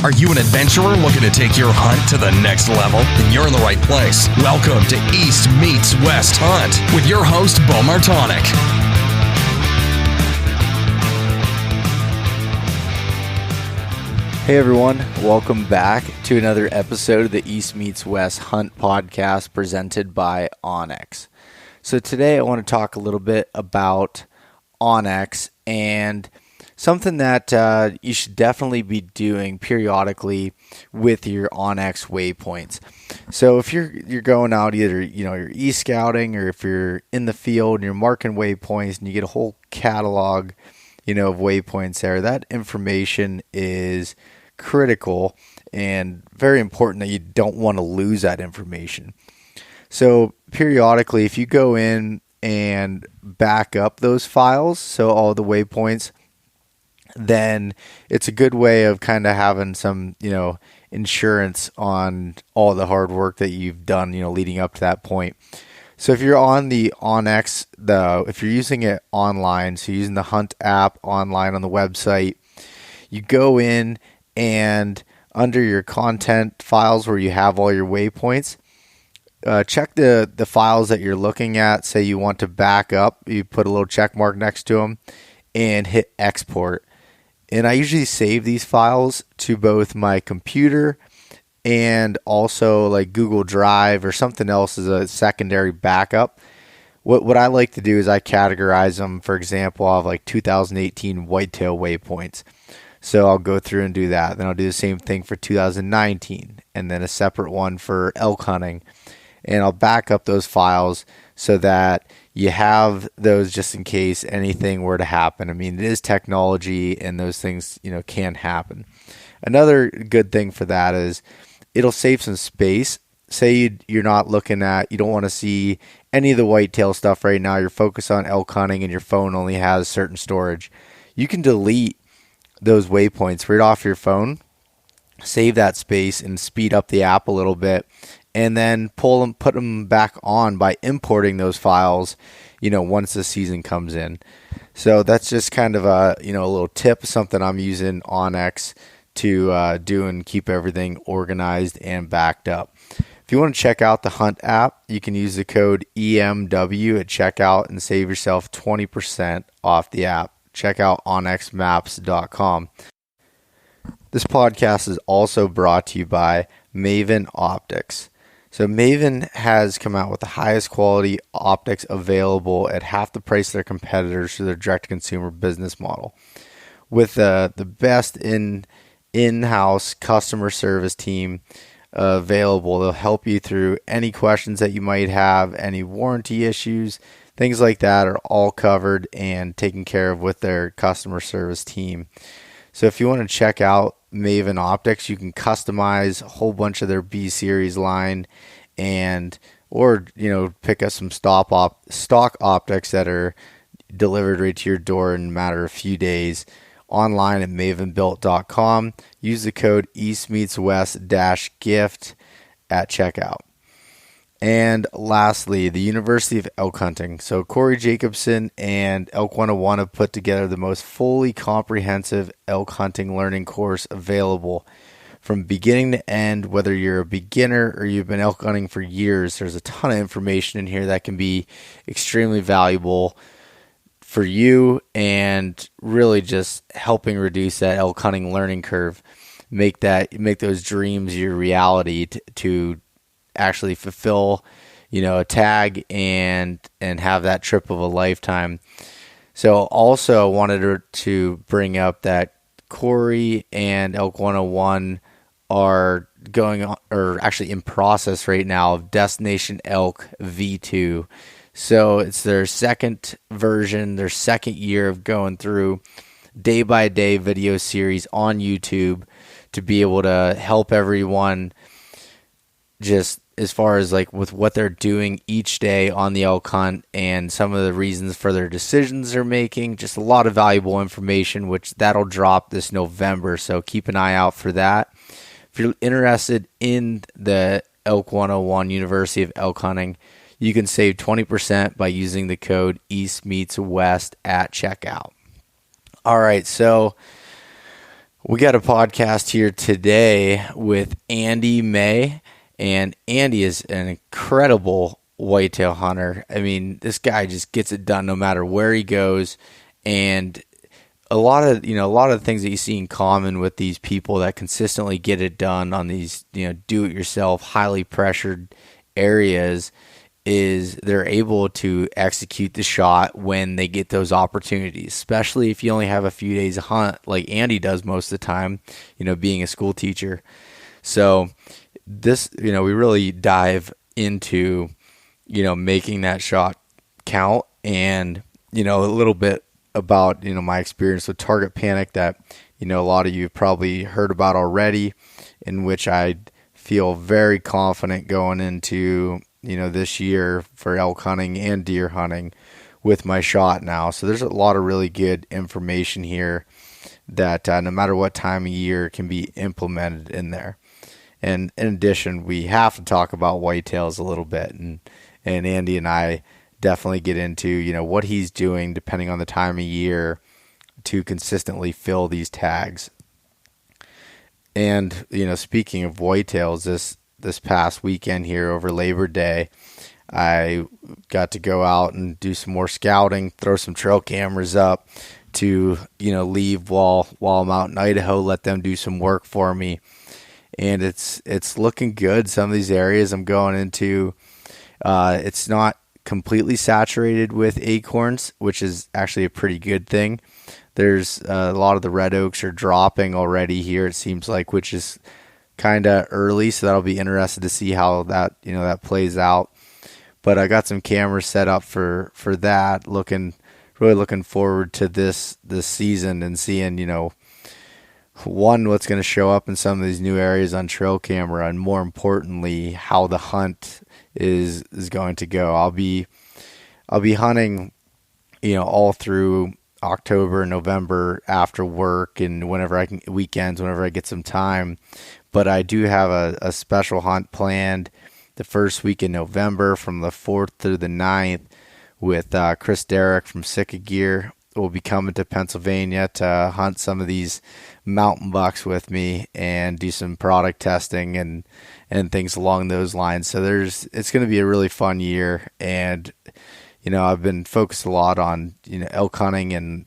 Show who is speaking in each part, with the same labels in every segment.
Speaker 1: Are you an adventurer looking to take your hunt to the next level? Then you're in the right place. Welcome to East Meets West Hunt with your host, Bo Martonic.
Speaker 2: Hey everyone, welcome back to another episode of the East Meets West Hunt podcast presented by onX. So today I want to talk a little bit about onX and something that you should definitely be doing periodically with your onX waypoints. So if you're going out either you're e-scouting or if you're in the field and you're marking waypoints and you get a whole catalog of waypoints there, that information is critical and very important that you don't want to lose that information. So periodically, if you go in and back up those files, so all the waypoints, then it's a good way of kind of having some, insurance on all the hard work that you've done, leading up to that point. So if you're on the onX, if you're using it online, so using the Hunt app online on the website, you go in and under your content files where you have all your waypoints, check the files that you're looking at. Say you want to back up, you put a little check mark next to them and hit export. And I usually save these files to both my computer and also like Google Drive or something else as a secondary backup. What I like to do is I categorize them. For example, I have like 2018 whitetail waypoints. So I'll go through and do that. Then I'll do the same thing for 2019 and then a separate one for elk hunting. And I'll back up those files so that you have those just in case anything were to happen. I mean, it is technology and those things, can happen. Another good thing for that is it'll save some space. Say you're not looking at, you don't want to see any of the whitetail stuff right now. You're focused on elk hunting and your phone only has certain storage. You can delete those waypoints right off your phone, save that space and speed up the app a little bit, and then put them back on by importing those files, once the season comes in. So that's just kind of a little tip, something I'm using onX to do and keep everything organized and backed up. If you want to check out the Hunt app, you can use the code EMW at checkout and save yourself 20% off the app. Check out onxmaps.com. This podcast is also brought to you by Maven Optics. So Maven has come out with the highest quality optics available at half the price of their competitors through their direct-to-consumer business model. With the best in-house customer service team available, they'll help you through any questions that you might have, any warranty issues, things like that are all covered and taken care of with their customer service team. So if you want to check out Maven Optics, you can customize a whole bunch of their B series line or pick up some stock optics that are delivered right to your door in a matter of a few days online at mavenbuilt.com. Use the code EastMeetsWest-gift at checkout. And lastly, the University of Elk Hunting. So Corey Jacobson and Elk 101 have put together the most fully comprehensive elk hunting learning course available. From beginning to end, whether you're a beginner or you've been elk hunting for years, there's a ton of information in here that can be extremely valuable for you and really just helping reduce that elk hunting learning curve. Make those dreams your reality to actually fulfill, a tag and have that trip of a lifetime. So also wanted to bring up that Corey and Elk 101 are going on, or actually in process right now, of Destination Elk V2. So it's their second version, their second year of going through day by day video series on YouTube to be able to help everyone just as far as like with what they're doing each day on the elk hunt and some of the reasons for their decisions they're making. Just a lot of valuable information, which that'll drop this November. So keep an eye out for that. If you're interested in the Elk 101 University of Elk Hunting, you can save 20% by using the code EastMeetsWest at checkout. All right, so We got a podcast here today with Andy May, and Andy is an incredible whitetail hunter. I mean, this guy just gets it done no matter where he goes, and a lot of the things that you see in common with these people that consistently get it done on these, do-it-yourself, highly pressured areas is they're able to execute the shot when they get those opportunities, especially if you only have a few days of hunt like Andy does most of the time, being a school teacher. So this, we really dive into, making that shot count and, a little bit about, my experience with target panic that, a lot of you have probably heard about already, in which I feel very confident going into, this year for elk hunting and deer hunting with my shot now. So there's a lot of really good information here that no matter what time of year can be implemented in there. And in addition, we have to talk about whitetails a little bit. And Andy and I definitely get into, what he's doing depending on the time of year to consistently fill these tags. And, speaking of whitetails, this past weekend here over Labor Day, I got to go out and do some more scouting, throw some trail cameras up to, leave while I'm out in Idaho, let them do some work for me. And it's looking good. Some of these areas I'm going into, it's not completely saturated with acorns, which is actually a pretty good thing. There's a lot of the red oaks are dropping already here, it seems like, which is kind of early, so that'll be interested to see how that that plays out. But I got some cameras set up for that. Really looking forward to this season and seeing what's going to show up in some of these new areas on trail camera, and more importantly, how the hunt is going to go. I'll be hunting all through October, November after work, and whenever I can, weekends, whenever I get some time. But I do have a special hunt planned the first week in November from the 4th through the 9th with Chris Derrick from Sika Gear. Will be coming to Pennsylvania to hunt some of these mountain bucks with me and do some product testing and things along those lines. So it's going to be a really fun year. And, I've been focused a lot on, elk hunting, and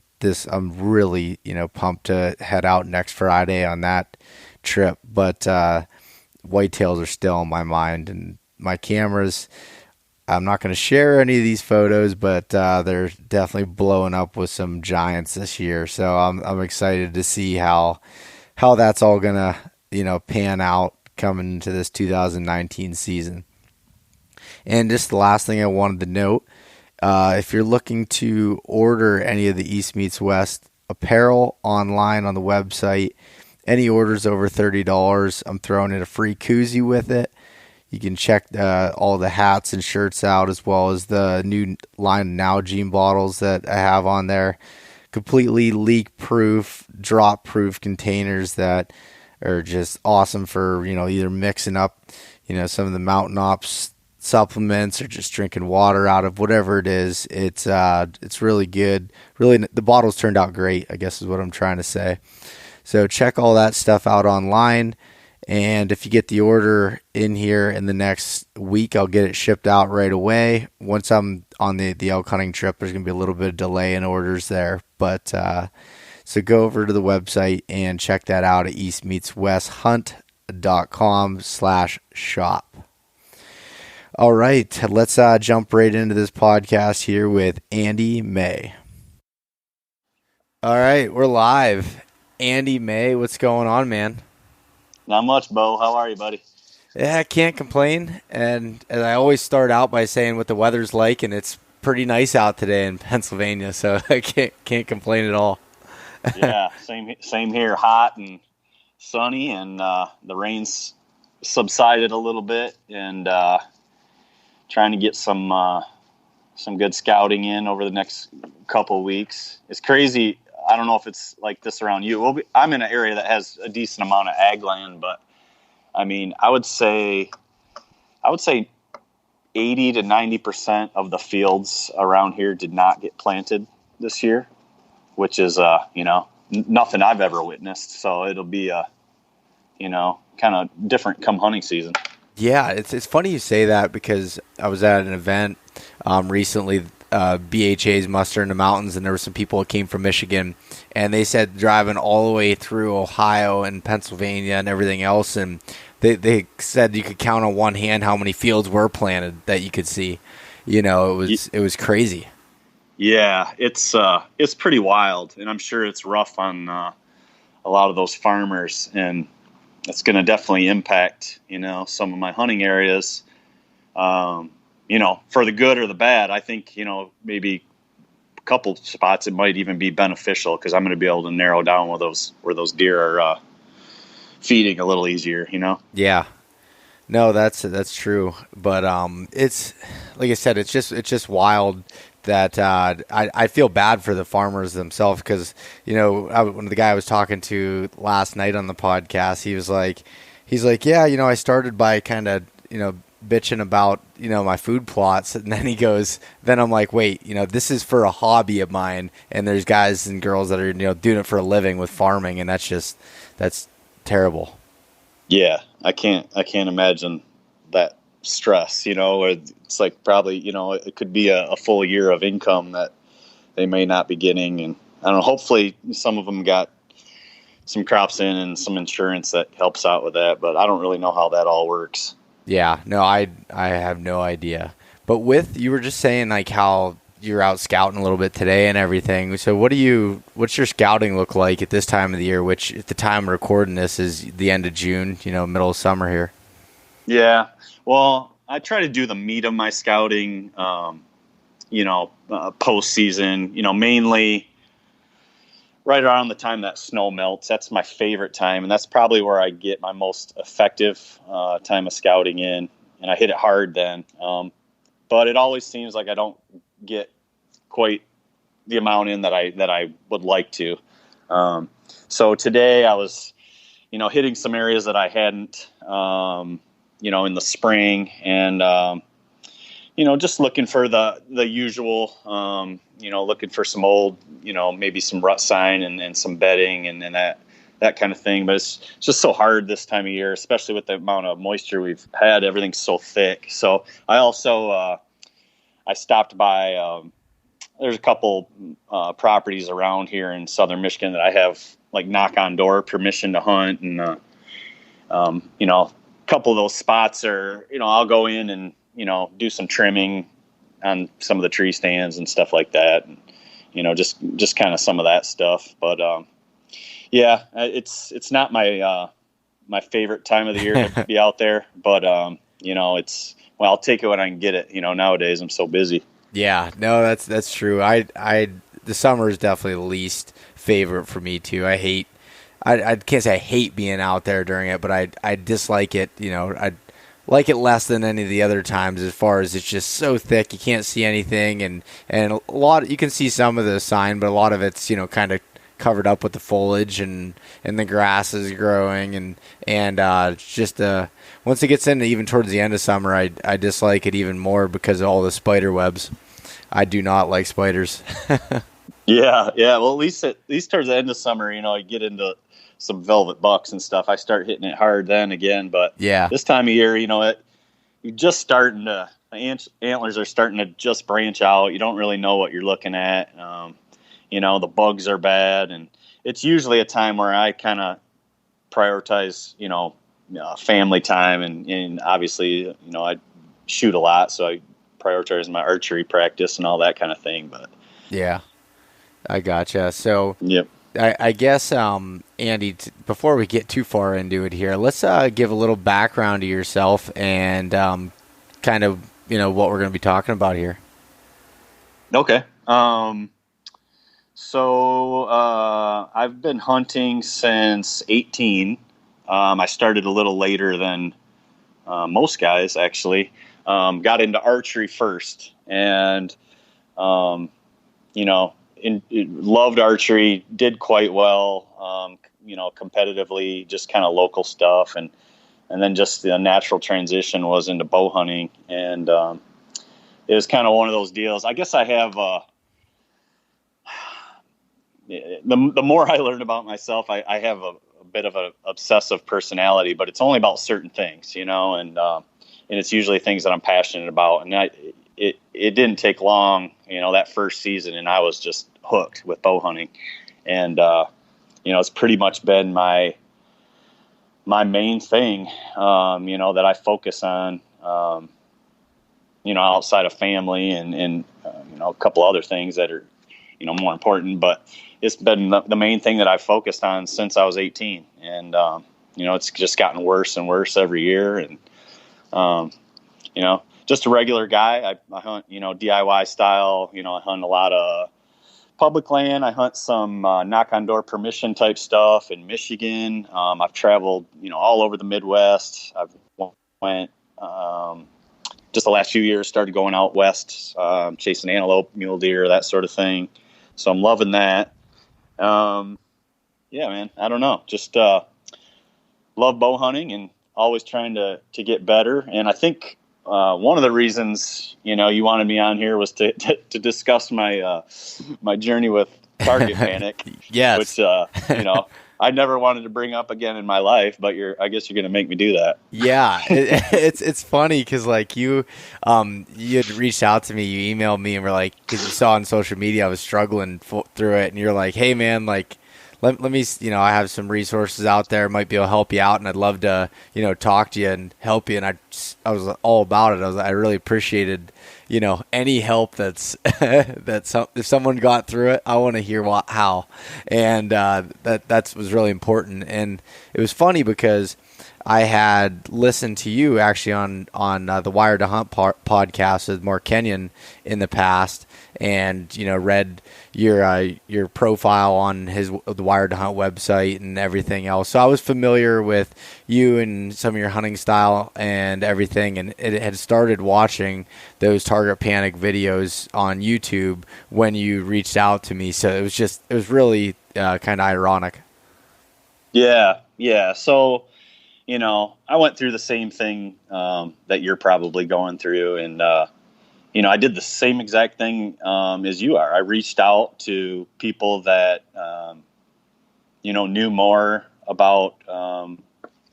Speaker 2: I'm really, pumped to head out next Friday on that trip. But whitetails are still on my mind, and my cameras, I'm not going to share any of these photos, but they're definitely blowing up with some giants this year. So I'm excited to see how that's all going to, pan out coming into this 2019 season. And just the last thing I wanted to note, if you're looking to order any of the East Meets West apparel online on the website, any orders over $30, I'm throwing in a free koozie with it. You can check all the hats and shirts out, as well as the new line of Nalgene bottles that I have on there. Completely leak-proof, drop-proof containers that are just awesome for, either mixing up, some of the Mountain Ops supplements or just drinking water out of, whatever it is. It's really good. Really, the bottles turned out great, I guess is what I'm trying to say. So check all that stuff out online. And if you get the order in here in the next week, I'll get it shipped out right away. Once I'm on the elk hunting trip, there's going to be a little bit of delay in orders there. But so go over to the website and check that out at eastmeetswesthunt.com/shop. All right, let's jump right into this podcast here with Andy May. All right, we're live. Andy May, what's going on, man?
Speaker 3: Not much, Bo. How are you, buddy?
Speaker 2: Yeah, I can't complain. And I always start out by saying what the weather's like, and it's pretty nice out today in Pennsylvania, so I can't complain at all.
Speaker 3: Yeah, same here. Hot and sunny, and the rain's subsided a little bit, and trying to get some good scouting in over the next couple weeks. It's crazy. I don't know if it's like this around you. I'm in an area that has a decent amount of ag land, but I mean, I would say 80 to 90% of the fields around here did not get planted this year, which is, nothing I've ever witnessed. So it'll be kind of different come hunting season.
Speaker 2: Yeah, it's funny you say that because I was at an event recently, BHA's Muster in the Mountains, and there were some people that came from Michigan, and they said driving all the way through Ohio and Pennsylvania and everything else, and they said you could count on one hand how many fields were planted that you could see. It was crazy.
Speaker 3: Yeah, it's pretty wild, and I'm sure it's rough on a lot of those farmers, and it's going to definitely impact, some of my hunting areas, for the good or the bad. I think, maybe a couple spots it might even be beneficial because I'm going to be able to narrow down where those deer are feeding a little easier,
Speaker 2: Yeah. No, that's true. But it's like I said, it's just wild that I feel bad for the farmers themselves because one of the guy I was talking to last night on the podcast, he's like, yeah, I started by kind of bitching about my food plots, and then he goes, then I'm like, wait, this is for a hobby of mine, and there's guys and girls that are doing it for a living with farming, and that's terrible.
Speaker 3: Yeah, I can't imagine that stress, or it's like probably, it could be a full year of income that they may not be getting. And I don't know, hopefully some of them got some crops in and some insurance that helps out with that, but I don't really know how that all works.
Speaker 2: Yeah, no, I have no idea. But you were just saying like how you're out scouting a little bit today and everything. So what's your scouting look like at this time of the year, which at the time of recording this is the end of June, middle of summer here?
Speaker 3: Yeah. Well, I try to do the meat of my scouting, postseason, mainly right around the time that snow melts. That's my favorite time. And that's probably where I get my most effective time of scouting in. And I hit it hard then. But it always seems like I don't get quite the amount in that I would like to. So today I was, hitting some areas that I hadn't, in the spring, and just looking for the usual, looking for some old, maybe some rut sign and some bedding and that kind of thing. But it's just so hard this time of year, especially with the amount of moisture we've had. Everything's so thick. So I also I stopped by. There's a couple properties around here in southern Michigan that I have like knock on door permission to hunt, and a couple of those spots are, I'll go in and do some trimming on some of the tree stands and stuff like that, and just kind of some of that stuff. But yeah, it's not my favorite time of the year to be out there, but I'll take it when I can get it. Nowadays I'm so busy. Yeah,
Speaker 2: no, that's true. The summer is definitely the least favorite for me too. I can't say I hate being out there during it, but I dislike it. I like it less than any of the other times, as far as it's just so thick you can't see anything, and a lot you can see some of the sign, but a lot of it's kind of covered up with the foliage and the grass is growing, and just once it gets into even towards the end of summer, I dislike it even more because of all the spider webs. I do not like spiders.
Speaker 3: Yeah. Well, at least towards the end of summer, I get into some velvet bucks and stuff. I start hitting it hard then again. But
Speaker 2: yeah,
Speaker 3: this time of year, you're just starting to, the antlers are starting to just branch out. You don't really know what you're looking at. The bugs are bad, and it's usually a time where I kind of prioritize, family time, and obviously, I shoot a lot, so I prioritize my archery practice and all that kind of thing. But
Speaker 2: yeah, I gotcha. So
Speaker 3: yep.
Speaker 2: I guess, Andy, before we get too far into it here, let's give a little background to yourself and kind of, what we're going to be talking about here.
Speaker 3: Okay. So I've been hunting since 18. I started a little later than most guys, actually. Got into archery first, and loved archery, did quite well, competitively, just kind of local stuff. And then just the natural transition was into bow hunting. And it was kind of one of those deals. I guess I have the more I learn about myself, I have a bit of an obsessive personality, but it's only about certain things, and it's usually things that I'm passionate about. And it didn't take long, that first season, and I was just hooked with bow hunting. And, it's pretty much been my main thing, that I focus on, outside of family and a couple other things that are, more important, but it's been the main thing that I've focused on since I was 18. And, it's just gotten worse and worse every year. And, just a regular guy. I hunt, DIY style, I hunt a lot of public land. I hunt some knock on door permission type stuff in Michigan. I've traveled, all over the Midwest. I've went, just the last few years, started going out west, chasing antelope, mule deer, that sort of thing. So I'm loving that. Yeah, man, I don't know. Just love bow hunting and always trying to get better. And I think one of the reasons, you wanted me on here was to discuss my my journey with target panic.
Speaker 2: Yes.
Speaker 3: Which, I never wanted to bring up again in my life, but I guess you're going to make me do that.
Speaker 2: Yeah, it's funny because like you had reached out to me, you emailed me and were like, because you saw on social media I was struggling through it, and you're like, hey man, like let me, I have some resources out there, might be able to help you out, and I'd love to, talk to you and help you. And I was all about it. I really appreciated, any help that's if someone got through it, I want to hear how. And that was really important. And it was funny because I had listened to you actually on the Wired to Hunt podcast with Mark Kenyon in the past, and read your profile on the Wired to Hunt website and everything else. So I was familiar with you and some of your hunting style and everything, and it had started watching those target panic videos on YouTube when you reached out to me. So it was really kind of ironic.
Speaker 3: Yeah. So, I went through the same thing that you're probably going through, and I did the same exact thing as you are. I reached out to people that, knew more about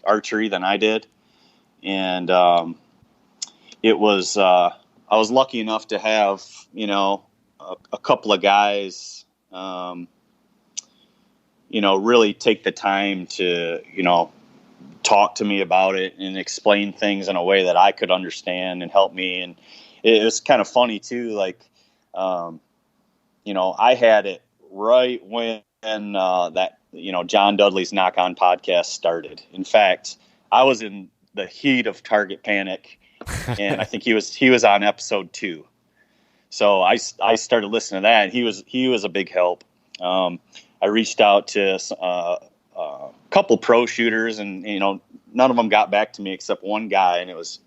Speaker 3: archery than I did. And it was, I was lucky enough to have, a couple of guys, really take the time to, talk to me about it and explain things in a way that I could understand and help me. And it was kind of funny too. Like, I had it right when that, John Dudley's Knock On podcast started. In fact, I was in the heat of target panic, and I think he was on episode 2. So I started listening to that, and he was a big help. I reached out to a couple pro shooters, and none of them got back to me except one guy, and it was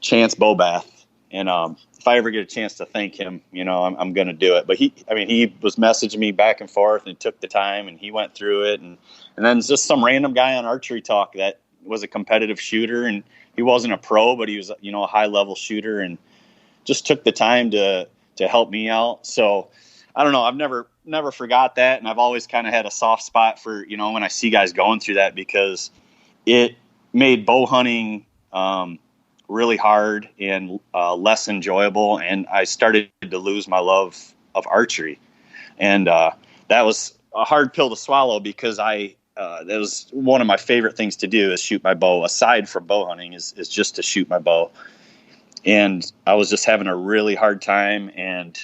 Speaker 3: Chance Bobath. And if I ever get a chance to thank him, I'm going to do it. But he was messaging me back and forth, and took the time, and he went through it. And then just some random guy on Archery Talk that was a competitive shooter, and he wasn't a pro, but he was, a high level shooter, and just took the time to help me out. So I don't know. I've never forgot that. And I've always kind of had a soft spot for, when I see guys going through that, because it made bow hunting, really hard and less enjoyable, and I started to lose my love of archery, and that was a hard pill to swallow, because that was one of my favorite things to do, is shoot my bow. Aside from bow hunting, is just to shoot my bow, and I was just having a really hard time, and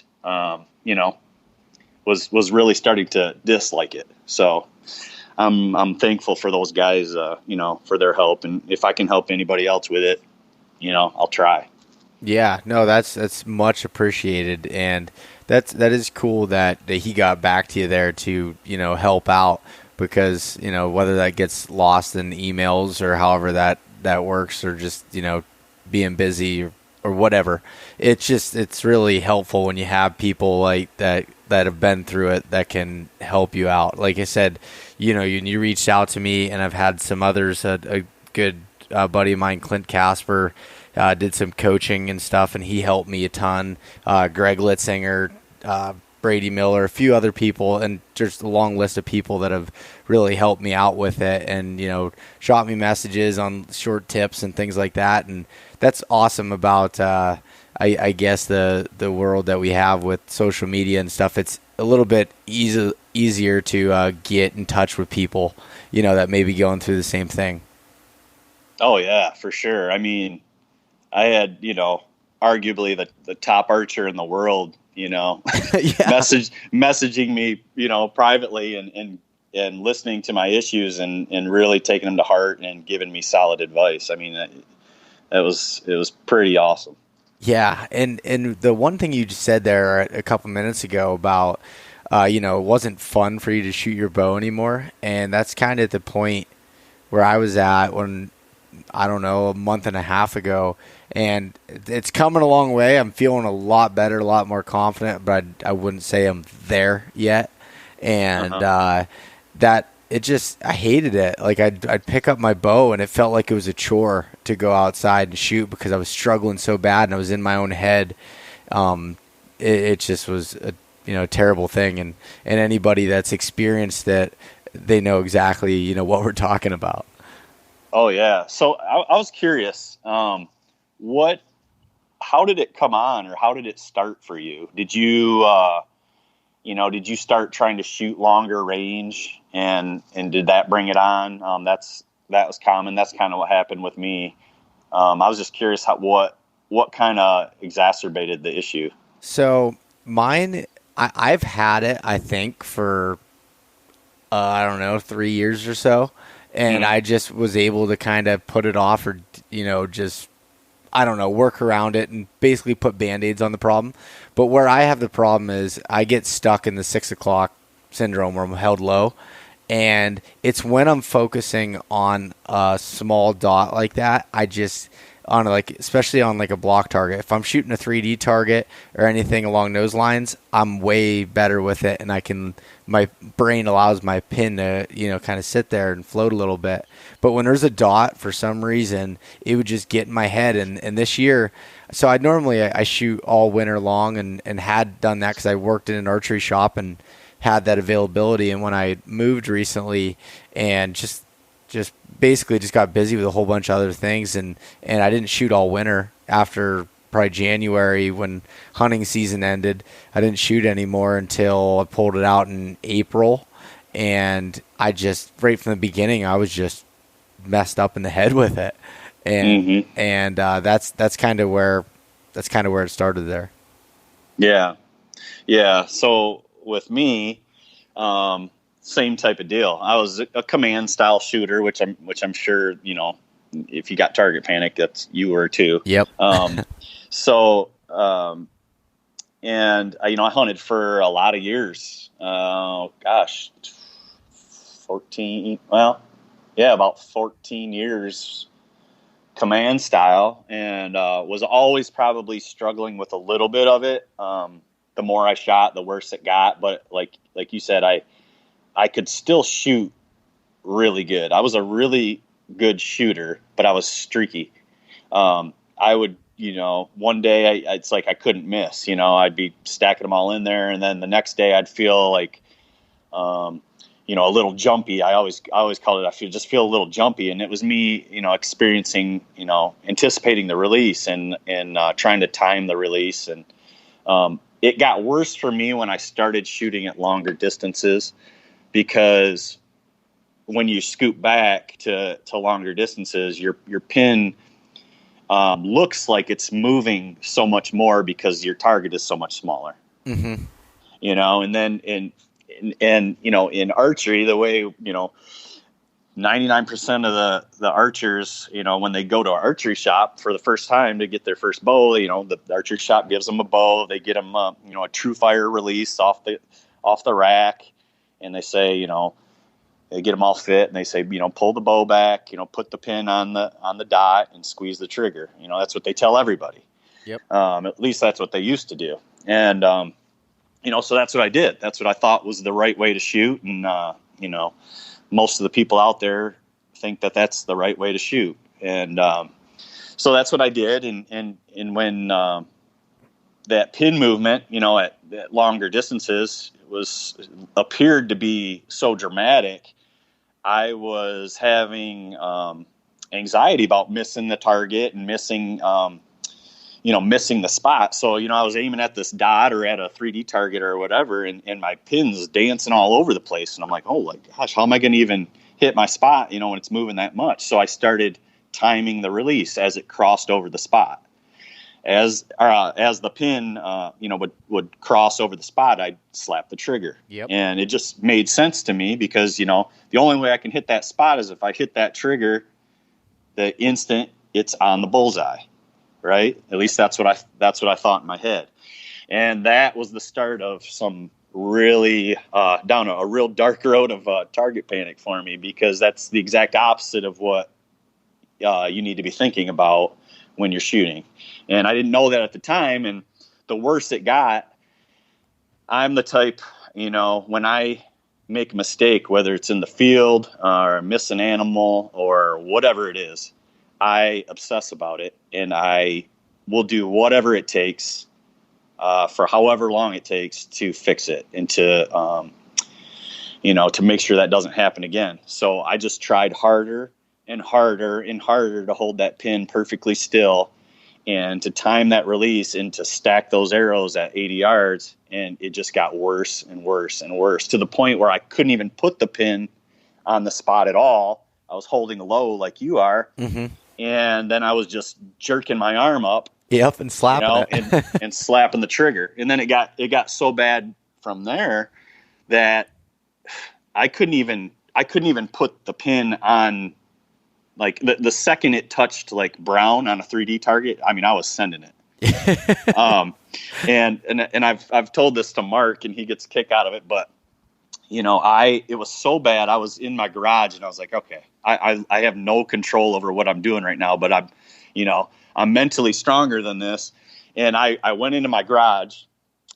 Speaker 3: was really starting to dislike it. So I'm thankful for those guys, for their help, and if I can help anybody else with it, I'll try.
Speaker 2: Yeah, no, that's much appreciated, and that is cool that he got back to you there to help out, because whether that gets lost in emails or however that works, or just being busy or whatever, it's really helpful when you have people like that have been through it that can help you out. Like I said, you reached out to me, and I've had some others, a good buddy of mine, Clint Casper, did some coaching and stuff, and he helped me a ton. Greg Litzinger, Brady Miller, a few other people, and just a long list of people that have really helped me out with it, and shot me messages on short tips and things like that. And that's awesome about I guess the world that we have with social media and stuff. It's a little bit easier to get in touch with people that may be going through the same thing.
Speaker 3: Oh yeah, for sure. I mean, I had arguably the top archer in the world messaging me privately and listening to my issues and really taking them to heart and giving me solid advice. I mean, it was pretty awesome.
Speaker 2: Yeah, and the one thing you just said there a couple minutes ago about it wasn't fun for you to shoot your bow anymore, and that's kind of the point where I was at when, I don't know, a month and a half ago, and it's coming a long way. I'm feeling a lot better, a lot more confident, but I wouldn't say I'm there yet. And that it just, I hated it. Like I'd pick up my bow and it felt like it was a chore to go outside and shoot because I was struggling so bad and I was in my own head. It just was a terrible thing. And anybody that's experienced it, they know exactly, what we're talking about.
Speaker 3: Oh yeah. So I was curious, how did it come on, or how did it start for you? Did you, did you start trying to shoot longer range and did that bring it on? That was common. That's kind of what happened with me. I was just curious what kind of exacerbated the issue.
Speaker 2: So mine, I've had it, I think for, 3 years or so. And I just was able to kind of put it off or, just, work around it and basically put Band-Aids on the problem. But where I have the problem is I get stuck in the 6 o'clock syndrome where I'm held low. And it's when I'm focusing on a small dot like that, especially on like a block target. If I'm shooting a 3D target or anything along those lines, I'm way better with it, and my brain allows my pin to, kind of sit there and float a little bit. But when there's a dot, for some reason, it would just get in my head. And this year, so I shoot all winter long and had done that because I worked in an archery shop and had that availability. And when I moved recently and just basically just got busy with a whole bunch of other things, and I didn't shoot all winter. After probably January, when hunting season ended, I didn't shoot anymore until I pulled it out in April. And I just, right from the beginning, I was just messed up in the head with it. And that's kind of where it started there.
Speaker 3: Yeah. So with me, same type of deal. I was a command style shooter, which I'm sure, if you got target panic, that's you were too.
Speaker 2: Yep.
Speaker 3: And I hunted for a lot of years. 14 years command style, and was always probably struggling with a little bit of it. The more I shot, the worse it got. But like you said, I could still shoot really good. I was a really good shooter, but I was streaky. I would, one day it's like I couldn't miss. I'd be stacking them all in there, and then the next day I'd feel like, a little jumpy. I always called it. I feel a little jumpy, and it was me, experiencing, anticipating the release and trying to time the release, and it got worse for me when I started shooting at longer distances, because when you scoop back to longer distances, your pin looks like it's moving so much more because your target is so much smaller. Mm-hmm. And then in archery, the way 99% of the archers, when they go to an archery shop for the first time to get their first bow, the archery shop gives them a bow. They get them a true fire release off the rack, and they say, they get them all fit, and they say, pull the bow back, put the pin on the dot and squeeze the trigger. That's what they tell everybody.
Speaker 2: Yep.
Speaker 3: At least that's what they used to do. And, so that's what I did. That's what I thought was the right way to shoot. And, most of the people out there think that that's the right way to shoot. And, so that's what I did. And when, that pin movement, at longer distances appeared to be so dramatic. I was having anxiety about missing the target and missing the spot. So, I was aiming at this dot or at a 3D target or whatever, and my pin's dancing all over the place. And I'm like, oh my gosh, how am I going to even hit my spot, when it's moving that much? So I started timing the release as it crossed over the spot. As the pin, would cross over the spot, I'd slap the trigger.
Speaker 2: Yep.
Speaker 3: And it just made sense to me because, the only way I can hit that spot is if I hit that trigger the instant it's on the bullseye, right? At least that's what I thought in my head. And that was the start of some really down a real dark road of target panic for me, because that's the exact opposite of what you need to be thinking about when you're shooting. And I didn't know that at the time. And the worse it got, I'm the type, when I make a mistake, whether it's in the field or miss an animal or whatever it is, I obsess about it, and I will do whatever it takes for however long it takes to fix it and to make sure that doesn't happen again. So I just tried harder and harder and harder to hold that pin perfectly still and to time that release and to stack those arrows at 80 yards. And it just got worse and worse and worse, to the point where I couldn't even put the pin on the spot at all. I was holding low like you are. Mm-hmm. And then I was just jerking my arm up.
Speaker 2: Yep, and slapping it.
Speaker 3: and slapping the trigger. And then it got so bad from there that I couldn't even put the pin on. Like the second it touched like brown on a 3D target, I mean, I was sending it. And I've told this to Mark, and he gets a kick out of it. But it was so bad. I was in my garage, and I was like, okay, I have no control over what I'm doing right now, but I'm mentally stronger than this. And I went into my garage,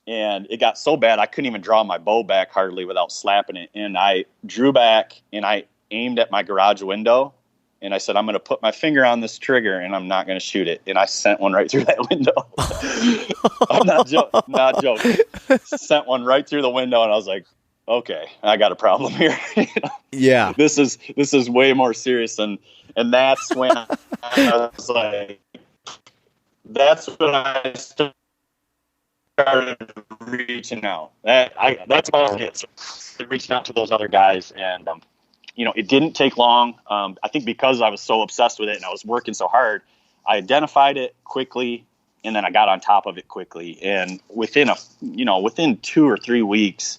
Speaker 3: and it got so bad I couldn't even draw my bow back hardly without slapping it. And I drew back, and I aimed at my garage window. And I said, I'm going to put my finger on this trigger, and I'm not going to shoot it. And I sent one right through that window. I'm not joking. Sent one right through the window, and I was like, okay, I got a problem here.
Speaker 2: Yeah.
Speaker 3: This is way more serious. And that's when I was like, that's when I started reaching out. That's all it is. Reaching out to those other guys. And, it didn't take long. I think because I was so obsessed with it and I was working so hard, I identified it quickly, and then I got on top of it quickly. And within 2 or 3 weeks,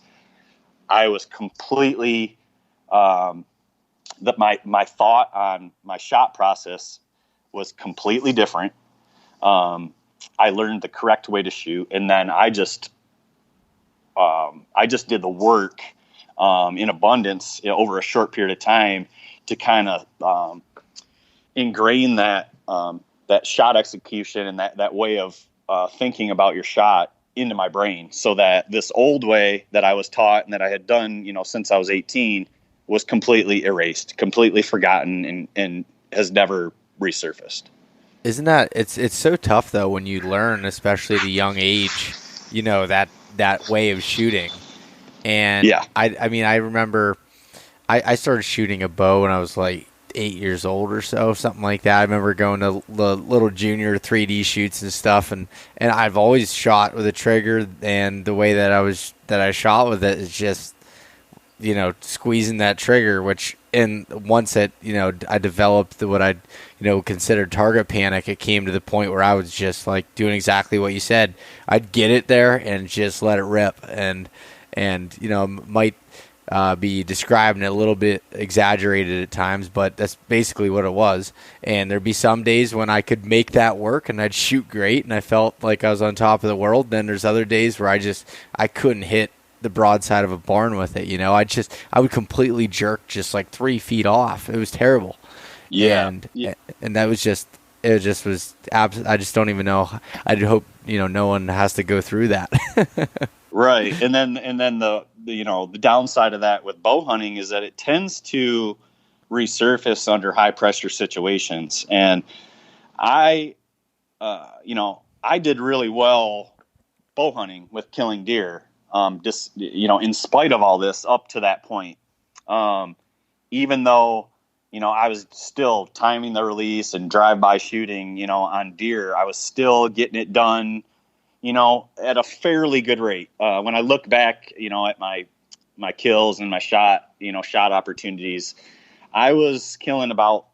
Speaker 3: I was completely, my thought on my shot process was completely different. I learned the correct way to shoot, and then I just did the work in abundance over a short period of time to kind of ingrain that shot execution and that way of thinking about your shot into my brain, so that this old way that I was taught and that I had done, since I was 18 was completely erased, completely forgotten, and has never resurfaced.
Speaker 2: Isn't that it's so tough though when you learn, especially at a young age, that way of shooting. And yeah. I mean, I remember I started shooting a bow when I was like 8 years old or so, something like that. I remember going to the little junior 3D shoots and stuff, and I've always shot with a trigger, and the way that I shot with it is just, squeezing that trigger, and once I developed what I considered target panic, it came to the point where I was just like doing exactly what you said. I'd get it there and just let it rip, and might be describing it a little bit exaggerated at times, but that's basically what it was. And there'd be some days when I could make that work and I'd shoot great and I felt like I was on top of the world. Then there's other days where I couldn't hit the broadside of a barn with it. I would completely jerk just like 3 feet off. It was terrible.
Speaker 3: Yeah.
Speaker 2: And that was just, it just was, I just don't even know. I hope, no one has to go through that.
Speaker 3: Right. And then the downside of that with bow hunting is that it tends to resurface under high pressure situations. And I did really well bow hunting with killing deer. Just, in spite of all this up to that point, even though, I was still timing the release and drive-by shooting, on deer, I was still getting it done, at a fairly good rate. When I look back, at my kills and my shot opportunities, I was killing about,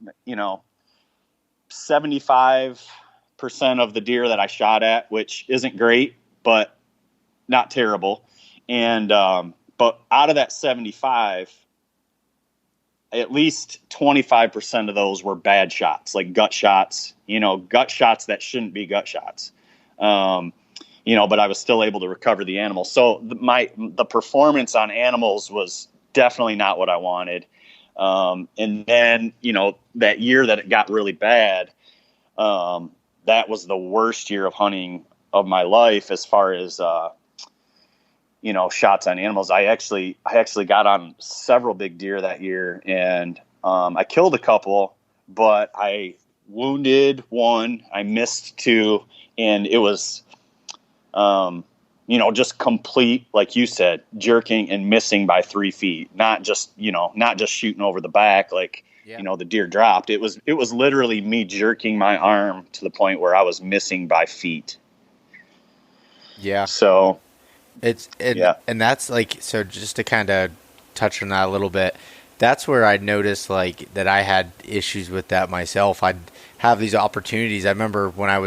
Speaker 3: 75% of the deer that I shot at, which isn't great, but not terrible. And, but out of that 75, at least 25% of those were bad shots, like gut shots, gut shots that shouldn't be gut shots. But I was still able to recover the animal. So the performance on animals was definitely not what I wanted. And then, that year that it got really bad, that was the worst year of hunting of my life as far as, shots on animals. I actually got on several big deer that year, and I killed a couple, but I wounded one, I missed two, and it was, just complete, like you said, jerking and missing by 3 feet, not just shooting over the back, like, the deer dropped. It was literally me jerking my arm to the point where I was missing by feet.
Speaker 2: Yeah.
Speaker 3: So
Speaker 2: and that's like, so just to kind of touch on that a little bit, that's where I noticed like that I had issues with that myself. I'd have these opportunities. I remember when I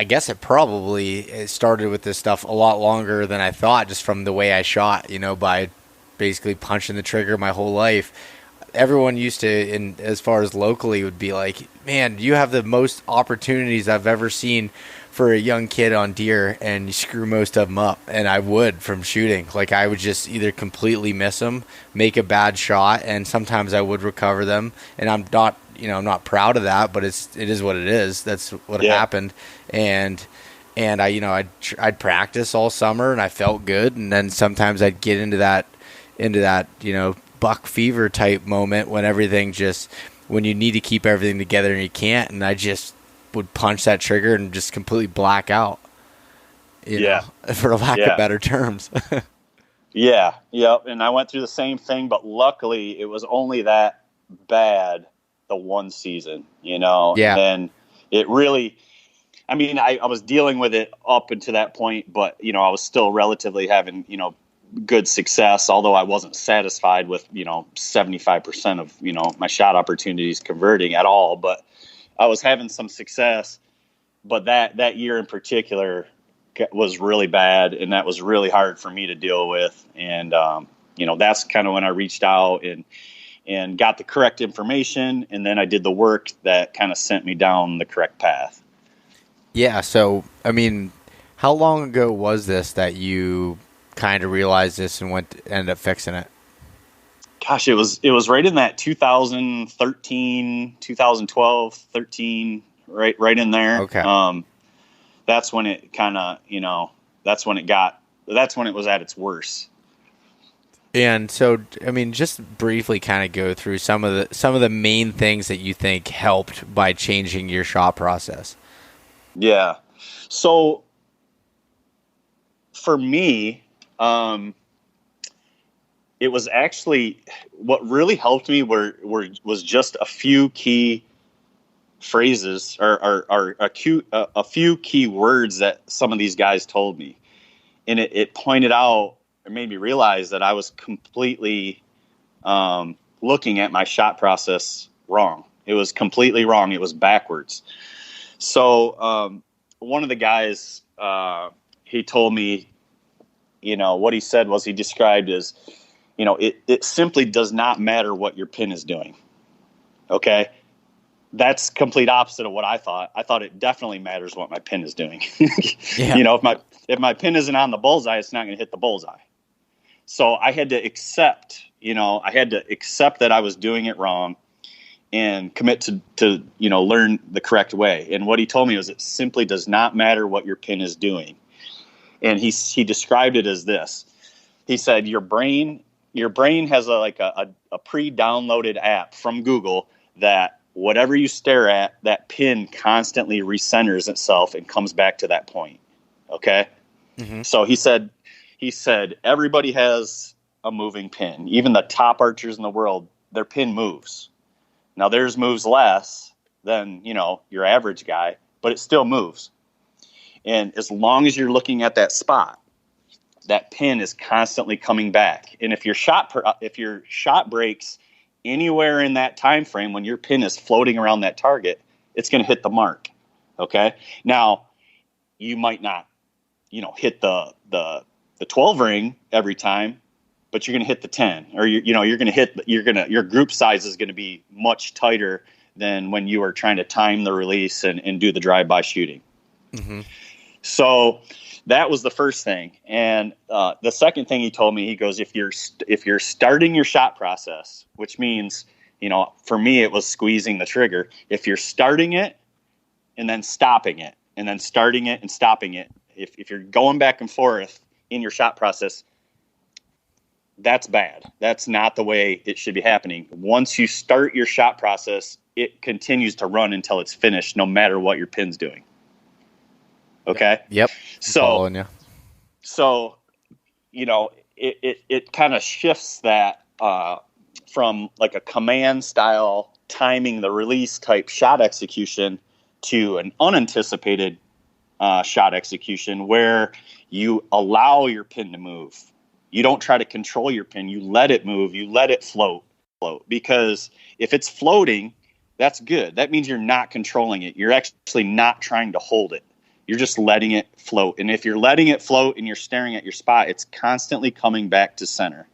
Speaker 2: guess it started with this stuff a lot longer than I thought, just from the way I shot, by basically punching the trigger my whole life. Everyone used to, and as far as locally, would be like, man, you have the most opportunities I've ever seen for a young kid on deer, and you screw most of them up. And I would, from shooting. Like, I would just either completely miss them, make a bad shot, and sometimes I would recover them. And I'm not proud of that, but it is what it is. That's what happened. And I'd practice all summer, and I felt good. And then sometimes I'd get into that buck fever type moment when when you need to keep everything together and you can't. And I just would punch that trigger and just completely black out, for lack of better terms.
Speaker 3: Yeah. And I went through the same thing, but luckily it was only that bad the one season, and then it really, I was dealing with it up until that point, but, I was still relatively having, good success, although I wasn't satisfied with, 75% of, my shot opportunities converting at all, but I was having some success. But that year in particular was really bad, and that was really hard for me to deal with. And, that's kind of when I reached out and got the correct information, and then I did the work that kind of sent me down the correct path.
Speaker 2: Yeah. So, how long ago was this that you kind of realized this and ended up fixing it?
Speaker 3: Gosh, it was right in that 2013, 2012, 13, right in there.
Speaker 2: Okay.
Speaker 3: That's when it kind of, that's when it was at its worst.
Speaker 2: And so, just briefly kind of go through some of the main things that you think helped by changing your shot process.
Speaker 3: Yeah. So for me, it was actually, what really helped me was just a few key phrases or a few key words that some of these guys told me. And it pointed out, it made me realize that I was completely looking at my shot process wrong. It was completely wrong. It was backwards. So one of the guys, he told me, what he said was, he described as, it simply does not matter what your pin is doing. Okay. That's complete opposite of what I thought. I thought it definitely matters what my pin is doing.
Speaker 2: Yeah.
Speaker 3: If my pin isn't on the bullseye, it's not going to hit the bullseye. So I had to accept that I was doing it wrong and commit to learn the correct way. And what he told me was, it simply does not matter what your pin is doing. And he described it as this. He said, your brain has a pre-downloaded app from Google that whatever you stare at, that pin constantly recenters itself and comes back to that point. Okay.
Speaker 2: Mm-hmm.
Speaker 3: So he said, everybody has a moving pin. Even the top archers in the world, their pin moves. Now theirs moves less than, your average guy, but it still moves. And as long as you're looking at that spot, that pin is constantly coming back. And if your shot breaks anywhere in that time frame when your pin is floating around that target, it's going to hit the mark. Okay. Now you might not, hit the 12 ring every time, but you're going to hit the 10, or your group size is going to be much tighter than when you are trying to time the release and do the drive-by shooting.
Speaker 2: Mm-hmm. So
Speaker 3: that was the first thing. And the second thing he told me, he goes, if you're starting your shot process, which means, for me, it was squeezing the trigger. If you're starting it and then stopping it and then starting it and stopping it, if you're going back and forth in your shot process, that's bad. That's not the way it should be happening. Once you start your shot process, it continues to run until it's finished, no matter what your pin's doing. Okay.
Speaker 2: Yep.
Speaker 3: So, it kind of shifts that from like a command style timing the release type shot execution to an unanticipated shot execution where you allow your pin to move. You don't try to control your pin. You let it move. You let it float. Because if it's floating, that's good. That means you're not controlling it. You're actually not trying to hold it. You're just letting it float. And if you're letting it float and you're staring at your spot, it's constantly coming back to center.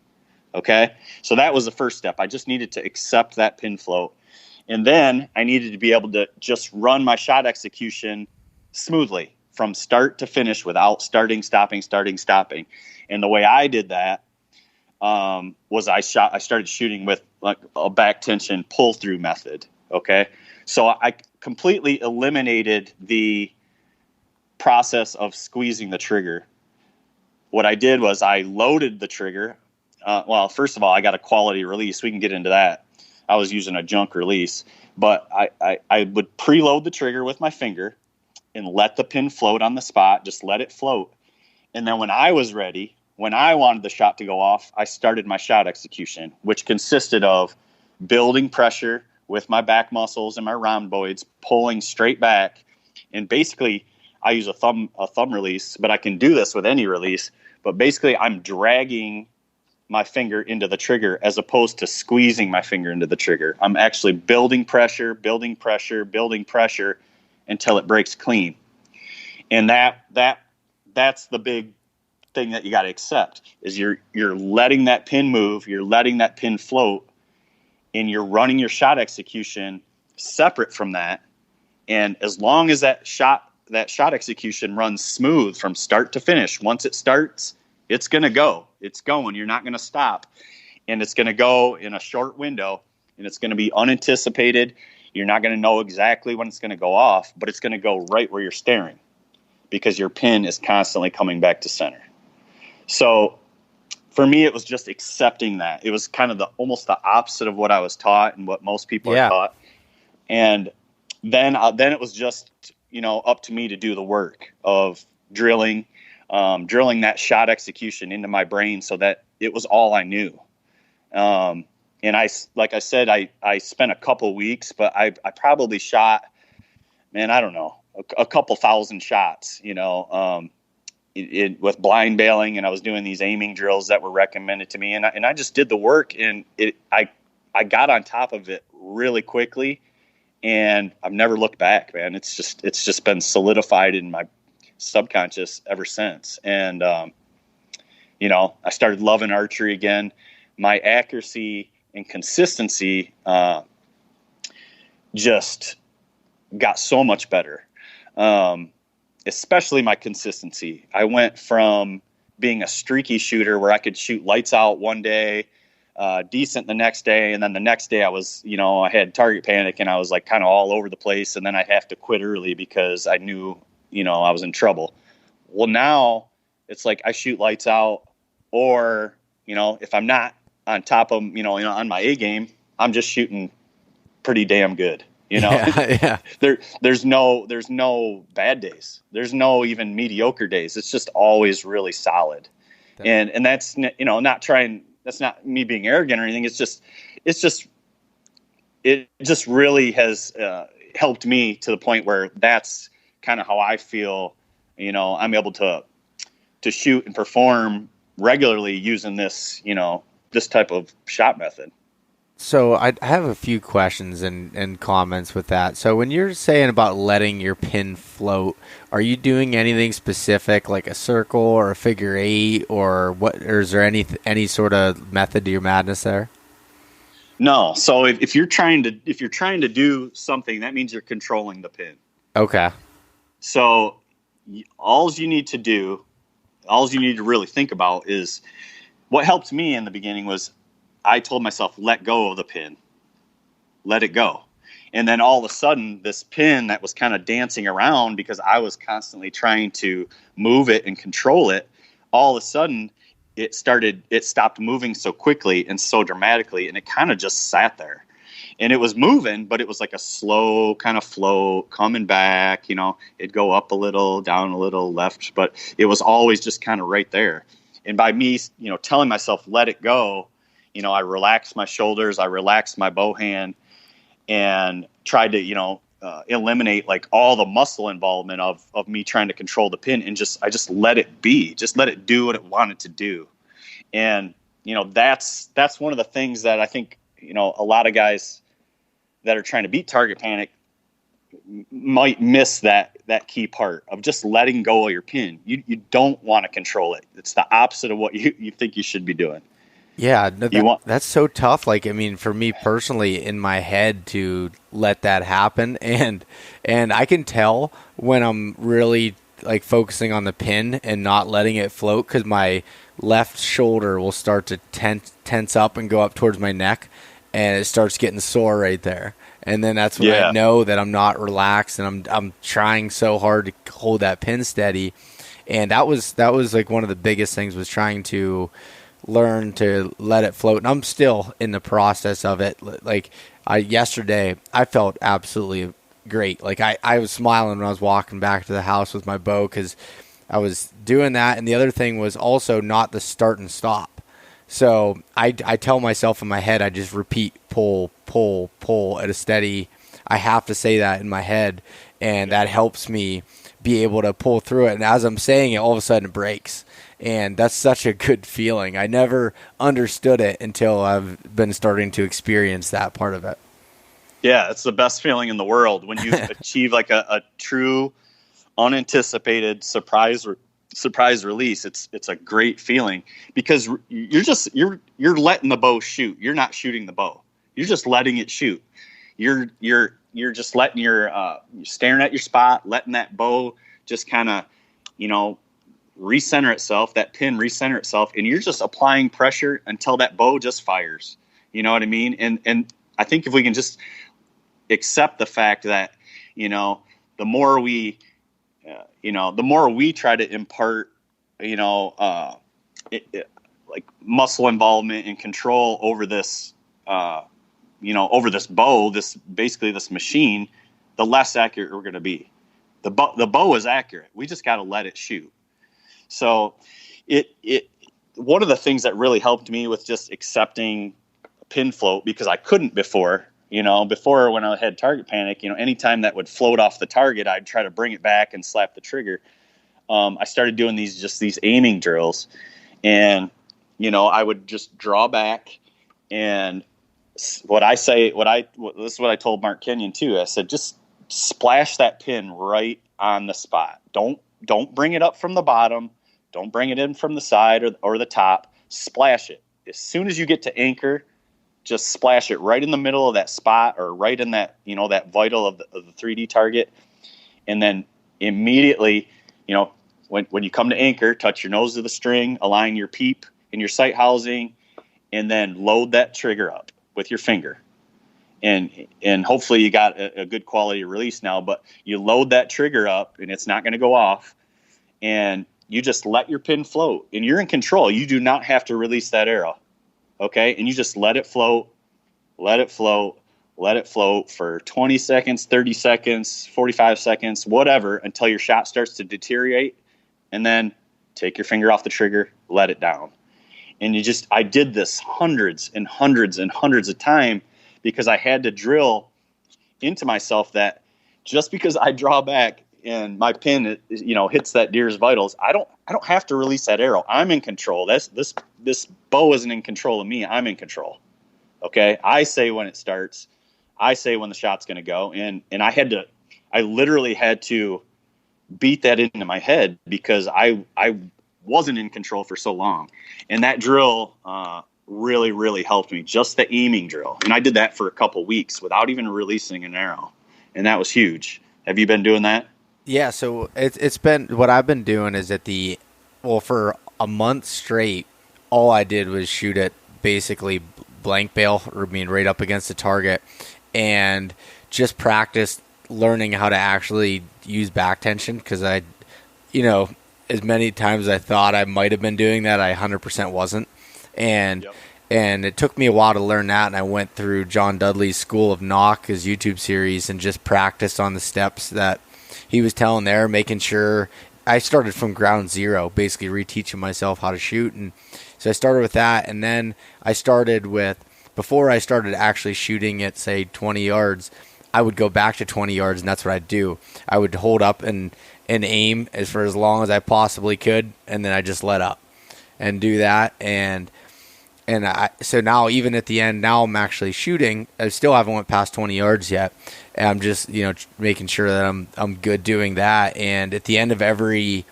Speaker 3: Okay? So that was the first step. I just needed to accept that pin float. And then I needed to be able to just run my shot execution smoothly from start to finish without starting, stopping. And the way I did that was I started shooting with like a back tension pull through method. Okay. So I completely eliminated the process of squeezing the trigger. What I did was I loaded the trigger. Well, first of all, I got a quality release. We can get into that. I was using a junk release, but I would preload the trigger with my finger and let the pin float on the spot. Just let it float. And then when I was ready, when I wanted the shot to go off, I started my shot execution, which consisted of building pressure with my back muscles and my rhomboids, pulling straight back. And basically, I use a thumb release, but I can do this with any release. But basically, I'm dragging my finger into the trigger as opposed to squeezing my finger into the trigger. I'm actually building pressure until it breaks clean. And that's the big thing that you got to accept is you're letting that pin move, you're letting that pin float, and you're running your shot execution separate from that. And as long as that shot execution runs smooth from start to finish, once it starts, it's going to go. It's going. You're not going to stop. And it's going to go in a short window, and it's going to be unanticipated. You're not going to know exactly when it's going to go off, but it's going to go right where you're staring because your pin is constantly coming back to center. So for me, it was just accepting that. It was kind of almost the opposite of what I was taught and what most people are taught. And then it was just, up to me to do the work of drilling that shot execution into my brain so that it was all I knew. And like I said, I spent a couple weeks, but I probably shot, I don't know, a couple thousand shots, with blind bailing, and I was doing these aiming drills that were recommended to me. And I just did the work, and I got on top of it really quickly, and I've never looked back, man. It's just been solidified in my subconscious ever since. And, I started loving archery again. My accuracy and consistency, just got so much better. Especially my consistency. I went from being a streaky shooter where I could shoot lights out one day, decent the next day. And then the next day I was, I had target panic and I was like kind of all over the place. And then I'd have to quit early because I knew, I was in trouble. Well, now it's like I shoot lights out, or, if I'm not on top of, on my A game, I'm just shooting pretty damn good. You know,
Speaker 2: Yeah.
Speaker 3: there's no bad days. There's no even mediocre days. It's just always really solid. And that's, you know, that's not me being arrogant or anything. It just really has helped me to the point where that's kind of how I feel, you know, I'm able to shoot and perform regularly using this, you know, this type of shot method.
Speaker 2: So I have a few questions and comments with that. So when you're saying about letting your pin float, are you doing anything specific, like a circle or a figure eight, or what? Or is there any sort of method to your madness there?
Speaker 3: No. So if you're trying to do something, that means you're controlling the pin.
Speaker 2: Okay.
Speaker 3: So all you need to really think about is what helped me in the beginning was I told myself, let go of the pin, let it go. And then all of a sudden this pin that was kind of dancing around because I was constantly trying to move it and control it. All of a sudden it stopped moving so quickly and so dramatically. And it kind of just sat there and it was moving, but it was like a slow kind of float coming back, you know, it'd go up a little, down a little, left, but it was always just kind of right there. And by me, you know, telling myself, let it go, you know, I relaxed my shoulders, I relaxed my bow hand, and tried to, you know, eliminate like all the muscle involvement of me trying to control the pin, and I just let it be, just let it do what it wanted to do. And, you know, that's one of the things that I think, you know, a lot of guys that are trying to beat target panic might miss that key part of just letting go of your pin. You don't want to control it. It's the opposite of what you think you should be doing.
Speaker 2: Yeah, no, that's so tough. Like, I mean, for me personally, in my head to let that happen, and I can tell when I'm really like focusing on the pin and not letting it float, because my left shoulder will start to tense up and go up towards my neck, and it starts getting sore right there. And then that's when I know that I'm not relaxed, and I'm trying so hard to hold that pin steady. And that was like one of the biggest things, was trying to learn to let it float, and I'm still in the process of it. Like yesterday I felt absolutely great. Like I was smiling when I was walking back to the house with my bow, because I was doing that. And the other thing was also not the start and stop. So I tell myself in my head, I just repeat pull, pull, pull at a steady. I have to say that in my head, and that helps me be able to pull through it. And as I'm saying it, all of a sudden it breaks. And that's such a good feeling. I never understood it until I've been starting to experience that part of it.
Speaker 3: Yeah, it's the best feeling in the world when you achieve like a true, unanticipated surprise release. It's a great feeling, because you're letting the bow shoot. You're not shooting the bow. You're just letting it shoot. You're just letting you're staring at your spot, letting that bow just kind of, you know, recenter itself, that pin recenter itself, and you're just applying pressure until that bow just fires. You know what I mean? And I think if we can just accept the fact that, you know, the more we try to impart, you know, like muscle involvement and control over this, you know, over this bow, this machine, the less accurate we're going to be. The bow is accurate. We just got to let it shoot. So one of the things that really helped me with just accepting pin float, because I couldn't before, you know, when I had target panic, you know, anytime that would float off the target, I'd try to bring it back and slap the trigger. I started doing these aiming drills, and, you know, I would just draw back, and this is what I told Mark Kenyon too. I said, just splash that pin right on the spot. Don't bring it up from the bottom. Don't bring it in from the side or the top. Splash it. As soon as you get to anchor, just splash it right in the middle of that spot, or right in that, you know, that vital of the 3D target. And then immediately, you know, when you come to anchor, touch your nose to the string, align your peep and your sight housing, and then load that trigger up with your finger. And hopefully you got a good quality release now, but you load that trigger up and it's not going to go off, and you just let your pin float, and you're in control. You do not have to release that arrow. Okay. And you just let it float, let it float, let it float for 20 seconds, 30 seconds, 45 seconds, whatever, until your shot starts to deteriorate, and then take your finger off the trigger, let it down. And I did this hundreds and hundreds and hundreds of times because I had to drill into myself that just because I draw back and my pin, hits that deer's vitals, I don't have to release that arrow. I'm in control. This bow isn't in control of me. I'm in control. Okay. I say when it starts, I say when the shot's going to go. And I literally had to beat that into my head because I wasn't in control for so long. And that drill, really, really helped me, just the aiming drill. And I did that for a couple weeks without even releasing an arrow. And that was huge. Have you been doing that?
Speaker 2: Yeah. So it's been, what I've been doing is for a month straight, all I did was shoot at basically blank bail, right up against the target, and just practice learning how to actually use back tension. Cause as many times as I thought I might've been doing that, I 100% wasn't. And it took me a while to learn that, and I went through John Dudley's School of Knock, his YouTube series, and just practiced on the steps that he was telling there, making sure I started from ground zero, basically reteaching myself how to shoot. And so I started with that, and then I started with, before I started actually shooting at, say, 20 yards, I would go back to 20 yards, and that's what I'd do. I would hold up and aim for as long as I possibly could, and then I just let up and do that. So now, even at the end, now I'm actually shooting. I still haven't went past 20 yards yet. And I'm just, making sure that I'm good doing that. And at the end of every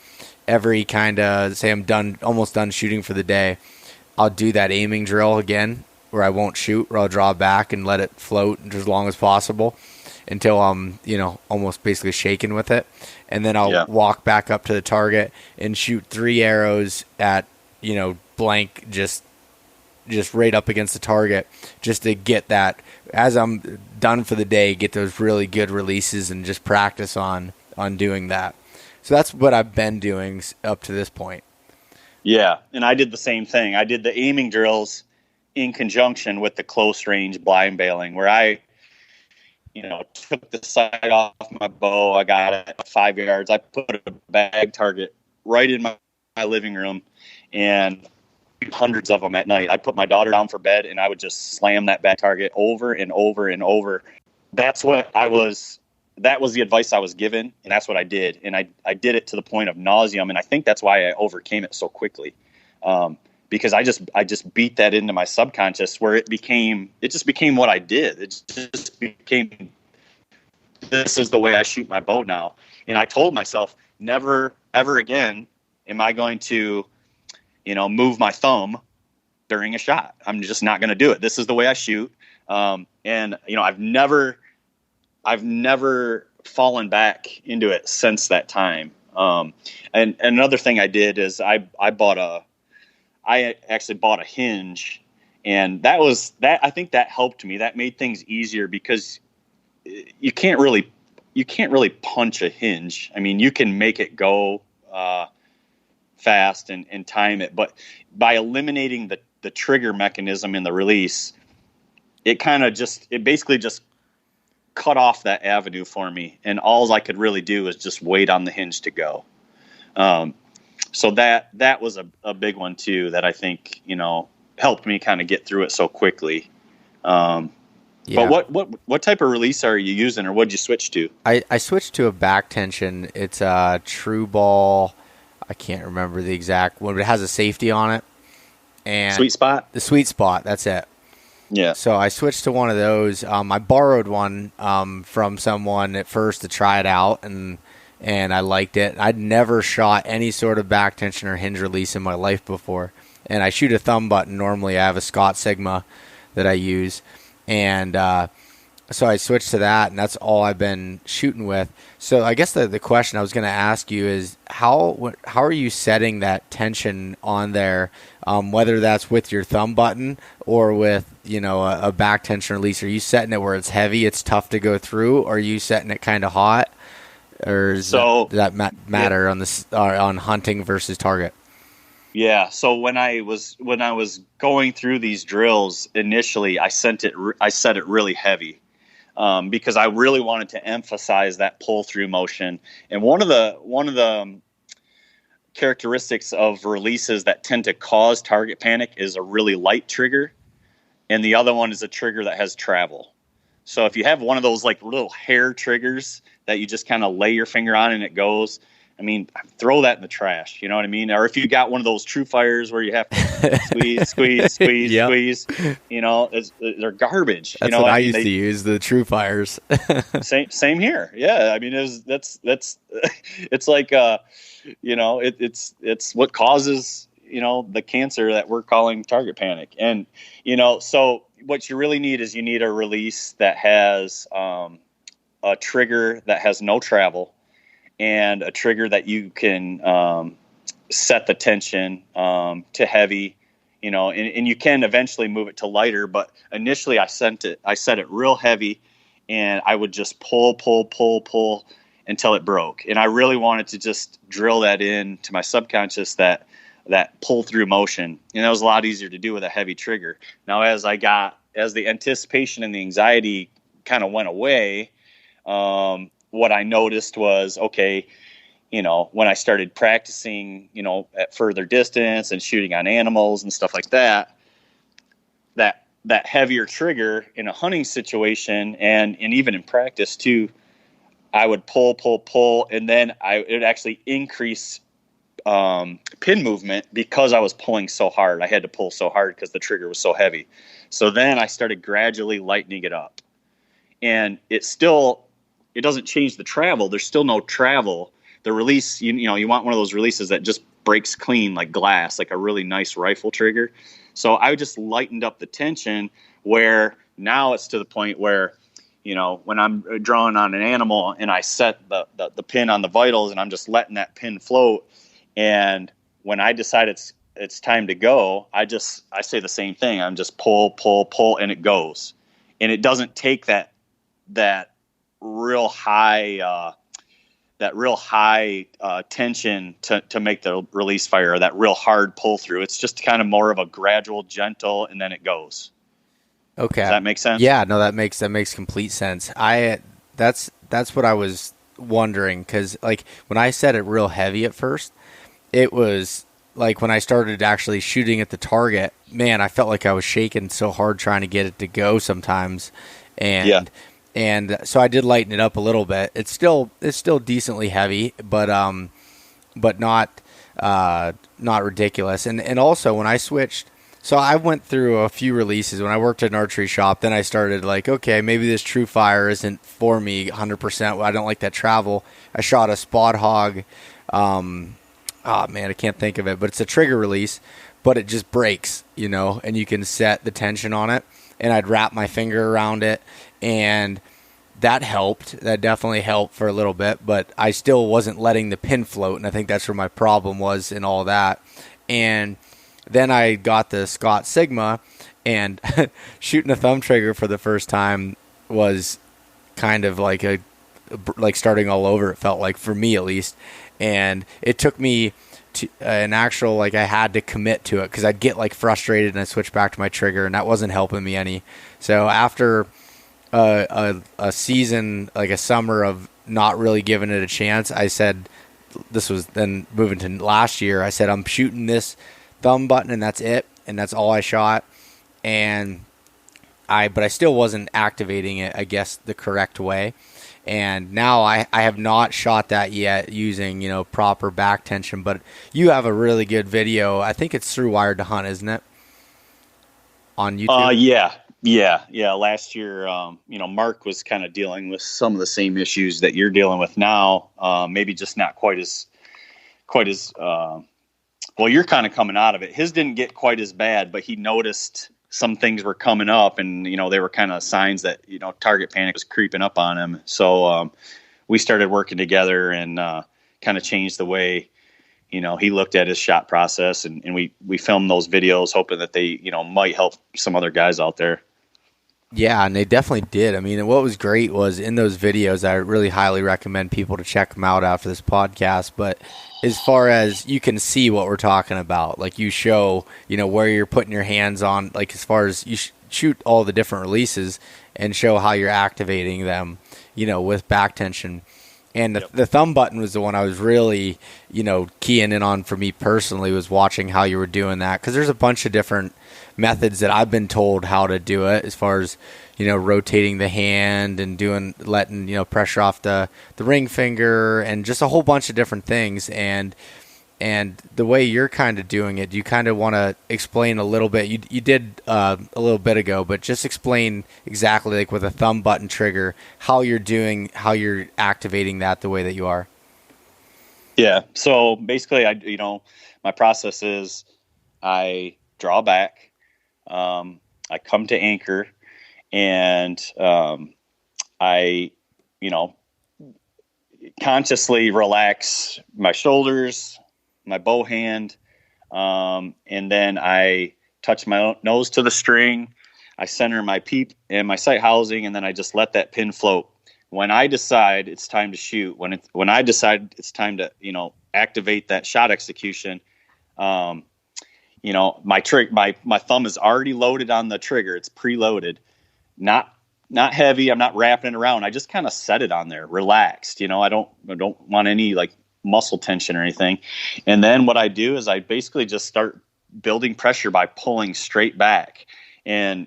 Speaker 2: kind of, say I'm almost done shooting for the day, I'll do that aiming drill again, where I won't shoot, where I'll draw back and let it float as long as possible until I'm, almost basically shaking with it. And then I'll walk back up to the target and shoot 3 arrows at, blank, just right up against the target, just to get that, as I'm done for the day, get those really good releases and just practice on doing that. So that's what I've been doing up to this point.
Speaker 3: Yeah. And I did the same thing. I did the aiming drills in conjunction with the close range blind bailing, where I, took the sight off my bow. I got it at 5 yards. I put a bag target right in my living room, and hundreds of them at night. I put my daughter down for bed, and I would just slam that bag target over and over and over. That was the advice I was given, and that's what I did. And I did it to the point of nauseum, and I think that's why I overcame it so quickly. Because I just beat that into my subconscious, where it just became what I did. It just became, this is the way I shoot my bow now. And I told myself, never, ever again am I going to, move my thumb during a shot. I'm just not going to do it. This is the way I shoot. And I've never fallen back into it since that time. And another thing I did is I actually bought a hinge, and I think that helped me. That made things easier, because you can't really punch a hinge. I mean, you can make it go, fast and time it, but by eliminating the trigger mechanism in the release, it basically just cut off that avenue for me, and all I could really do is just wait on the hinge to go. So that was a big one too, that I think, helped me kind of get through it so quickly. But what type of release are you using, or what'd you switch to?
Speaker 2: I switched to a back tension. It's a True Ball. I can't remember the exact one, but it has a safety on it. And
Speaker 3: Sweet Spot?
Speaker 2: The Sweet Spot, that's it.
Speaker 3: Yeah.
Speaker 2: So I switched to one of those. I borrowed one from someone at first to try it out, and I liked it. I'd never shot any sort of back tension or hinge release in my life before. And I shoot a thumb button normally. I have a Scott Sigma that I use. And so I switched to that, and that's all I've been shooting with. So I guess the question I was going to ask you is, how are you setting that tension on there, whether that's with your thumb button or with, a back tension release? Are you setting it where it's heavy, it's tough to go through, or are you setting it kind of hot? Or does that matter on hunting versus target?
Speaker 3: Yeah. So when I was going through these drills initially, I set it really heavy, because I really wanted to emphasize that pull through motion. And one of the characteristics of releases that tend to cause target panic is a really light trigger, and the other one is a trigger that has travel. So if you have one of those like little hair triggers that you just kind of lay your finger on and it goes, I mean, throw that in the trash. You know what I mean? Or if you got one of those true fires where you have to squeeze,
Speaker 2: Yep.
Speaker 3: squeeze, you know, they're garbage.
Speaker 2: That's
Speaker 3: you know,
Speaker 2: what I used to use, the true fires.
Speaker 3: same here. Yeah. I mean, that's it's like, you know, it's what causes, you know, the cancer that we're calling target panic. And, you know, so what you really need is you need a release that has a trigger that has no travel, and a trigger that you can set the tension to heavy, you know, and you can eventually move it to lighter. But initially I set it real heavy, and I would just pull until it broke. And I really wanted to just drill that in to my subconscious, that pull through motion. And that was a lot easier to do with a heavy trigger. Now, as the anticipation and the anxiety kind of went away, what I noticed was, okay, you know, when I started practicing, you know, at further distance and shooting on animals and stuff like that, that heavier trigger in a hunting situation and even in practice too, I would pull, and then it would actually increase pin movement because I was pulling so hard. I had to pull so hard because the trigger was so heavy. So then I started gradually lightening it up, and it doesn't change the travel. There's still no travel. The release, you know, you want one of those releases that just breaks clean like glass, like a really nice rifle trigger. So I just lightened up the tension, where now it's to the point where, you know, when I'm drawing on an animal and I set the pin on the vitals and I'm just letting that pin float, and when I decide it's time to go, I say the same thing. I'm just pull, and it goes. And it doesn't take that real high tension to make the release fire, or that real hard pull through. It's just kind of more of a gradual, gentle, and then it goes.
Speaker 2: Okay.
Speaker 3: Does that make sense?
Speaker 2: Yeah, no, that makes complete sense. That's what I was wondering, because like when I set it real heavy at first, it was like when I started actually shooting at the target, man, I felt like I was shaking so hard trying to get it to go sometimes. And so I did lighten it up a little bit. It's still decently heavy, but not ridiculous. And also when I switched, so I went through a few releases when I worked at an archery shop. Then I started like, okay, maybe this true fire isn't for me 100%. I don't like that travel. I shot a spot hog. Oh man, I can't think of it, but it's a trigger release, but it just breaks, you know, and you can set the tension on it. And I'd wrap my finger around it, and that helped. That definitely helped for a little bit, but I still wasn't letting the pin float, and I think that's where my problem was in all that. And then I got the Scott Sigma, and shooting a thumb trigger for the first time was kind of like starting all over, it felt like, for me at least. And it took me to an actual, like, I had to commit to it because I'd get like frustrated and I'd switch back to my trigger, and that wasn't helping me any. So after a season, like a summer of not really giving it a chance, I said, this was then moving to last year, I said, I'm shooting this thumb button and that's it. And that's all I shot. But I still wasn't activating it, I guess, the correct way. And now I have not shot that yet using, you know, proper back tension, but you have a really good video. I think it's through Wired to Hunt, isn't it? On YouTube?
Speaker 3: Yeah. Last year, you know, Mark was kind of dealing with some of the same issues that you're dealing with now. Maybe just not quite as well, you're kind of coming out of it. His didn't get quite as bad, but he noticed some things were coming up, and, you know, they were kind of signs that, you know, target panic was creeping up on him. So we started working together and kind of changed the way, you know, he looked at his shot process, and we filmed those videos hoping that they, you know, might help some other guys out there.
Speaker 2: Yeah, and they definitely did. I mean, what was great was in those videos, I really highly recommend people to check them out after this podcast. But as far as you can see what we're talking about, like you show, you know, where you're putting your hands on, like as far as you shoot all the different releases and show how you're activating them, with back tension. And the thumb button was the one I was really, keying in on for me personally, was watching how you were doing that. Because there's a bunch of different methods that I've been told how to do it, as far as, rotating the hand and letting pressure off the ring finger and just a whole bunch of different things. And the way you're kind of doing it, you kind of want to explain a little bit. You did a little bit ago, but just explain exactly, like with a thumb button trigger, how you're activating that the way that you are.
Speaker 3: Yeah. So basically, my process is I draw back, I come to anchor, and I, consciously relax my shoulders, my bow hand, and then I touch my nose to the string. I center my peep and my sight housing, and then I just let that pin float. When I decide it's time to shoot, when I decide it's time to activate that shot execution, my thumb is already loaded on the trigger. It's preloaded, not heavy. I'm not wrapping it around. I just kind of set it on there, relaxed. I don't want any like muscle tension or anything. And then what I do is I basically just start building pressure by pulling straight back. And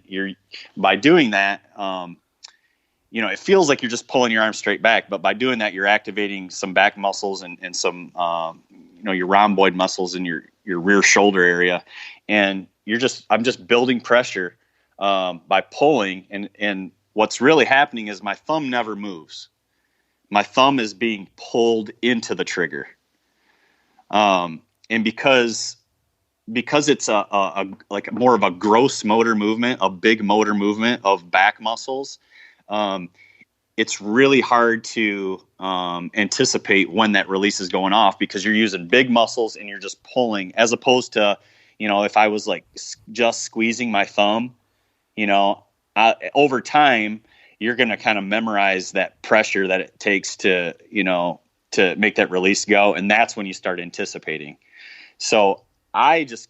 Speaker 3: by doing that, it feels like you're just pulling your arm straight back, but by doing that, you're activating some back muscles and some, your rhomboid muscles in your rear shoulder area. And I'm just building pressure, by pulling. And what's really happening is my thumb never moves. My thumb is being pulled into the trigger. And because it's a more of a gross motor movement, a big motor movement of back muscles, it's really hard to anticipate when that release is going off, because you're using big muscles and you're just pulling, as opposed to, if I was like just squeezing my thumb, over time, you're going to kind of memorize that pressure that it takes to make that release go. And that's when you start anticipating. So I just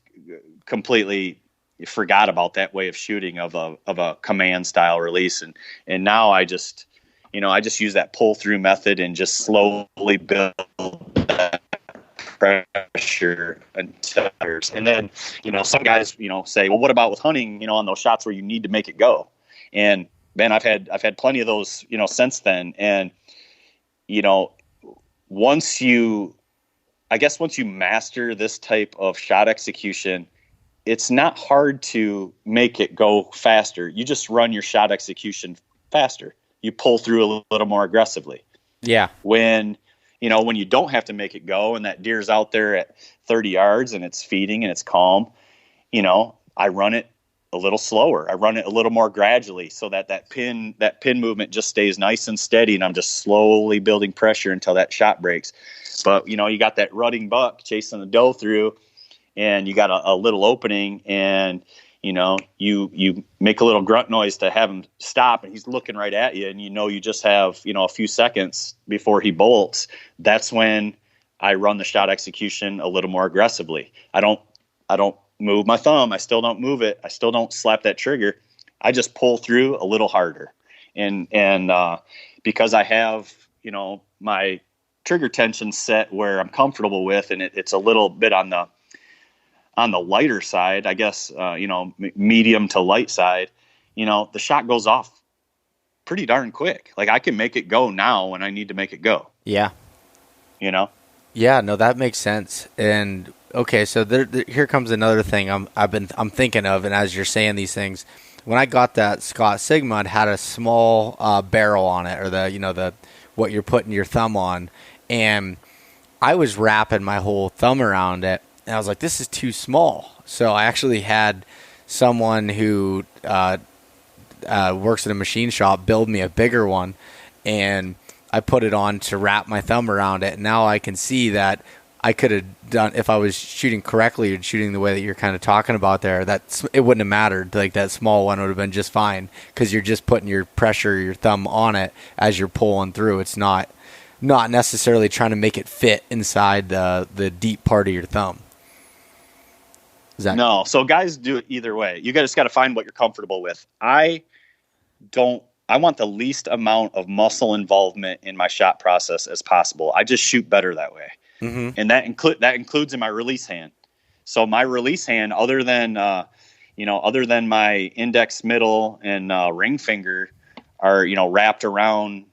Speaker 3: completely forgot about that way of shooting of a command style release. And now I just use that pull through method and just slowly build that pressure until, and then, some guys, say, well, what about with hunting, on those shots where you need to make it go? And man, I've had plenty of those, since then. And, once you master this type of shot execution, it's not hard to make it go faster. You just run your shot execution faster. You pull through a little more aggressively. Yeah. When you don't have to make it go and that deer's out there at 30 yards and it's feeding and it's calm, I run it a little slower. I run it a little more gradually so that pin movement just stays nice and steady, and I'm just slowly building pressure until that shot breaks. But, you got that rutting buck chasing the doe through, and you got a little opening, and, you make a little grunt noise to have him stop, and he's looking right at you, and you just have, a few seconds before he bolts. That's when I run the shot execution a little more aggressively. I don't move my thumb. I still don't move it. I still don't slap that trigger. I just pull through a little harder. And because I have, my trigger tension set where I'm comfortable with, and it's a little bit on the lighter side, I guess, medium to light side, the shot goes off pretty darn quick. Like I can make it go now when I need to make it go.
Speaker 2: Yeah. Yeah, no, that makes sense. And okay, so here comes another thing I'm thinking of, and as you're saying these things, when I got that Scott Sigma, it had a small barrel on it, or the what you're putting your thumb on, and I was wrapping my whole thumb around it, and I was like, this is too small. So I actually had someone who works at a machine shop build me a bigger one, and I put it on to wrap my thumb around it. Now I can see that I could have done, if I was shooting correctly and shooting the way that you're kind of talking about there, that it wouldn't have mattered. Like that small one would have been just fine, because you're just putting your pressure, your thumb on it as you're pulling through. It's not necessarily trying to make it fit inside the deep part of your thumb.
Speaker 3: No. So guys do it either way. You just got to find what you're comfortable with. I want the least amount of muscle involvement in my shot process as possible. I just shoot better that way.
Speaker 2: Mm-hmm.
Speaker 3: And that includes in my release hand. So my release hand, other than my index, middle, and ring finger are, wrapped around,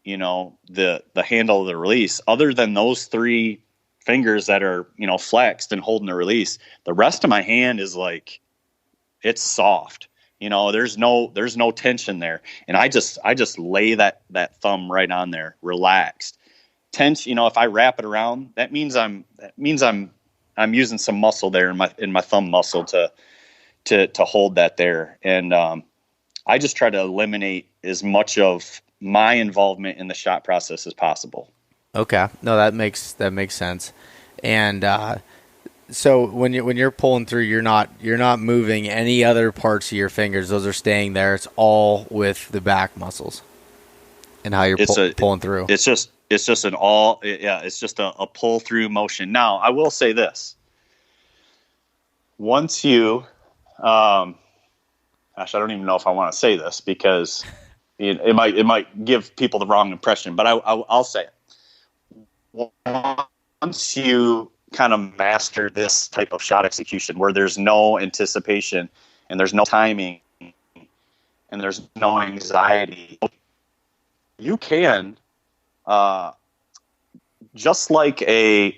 Speaker 3: the handle of the release. Other than those three fingers that are, flexed and holding the release, the rest of my hand is like, it's soft. There's no tension there. And I just lay that thumb right on there, relaxed. Tense, if I wrap it around, that means I'm using some muscle there in my thumb muscle to hold that there. And I just try to eliminate as much of my involvement in the shot process as possible.
Speaker 2: Okay. No, that makes sense. And so when you're pulling through, you're not moving any other parts of your fingers. Those are staying there. It's all with the back muscles and how you're pulling through.
Speaker 3: It's just it's just a pull through motion. Now, I will say this. Once you, I don't even know if I want to say this because it might give people the wrong impression, but I'll say it. Once you kind of master this type of shot execution where there's no anticipation and there's no timing and there's no anxiety, you can, just like a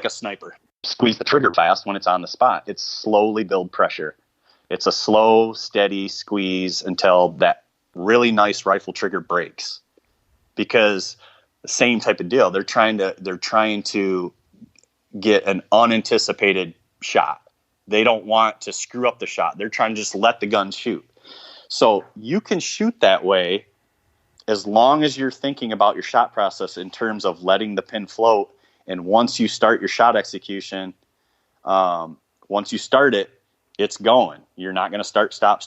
Speaker 3: sniper, squeeze the trigger fast when it's on the spot. It's slowly build pressure. It's a slow, steady squeeze until that really nice rifle trigger breaks. Because the same type of deal. They're trying to get an unanticipated shot. They don't want to screw up the shot. They're trying to just let the gun shoot. So you can shoot that way as long as you're thinking about your shot process in terms of letting the pin float. And once you start your shot execution, once you start it, it's going. You're not going to start, stop.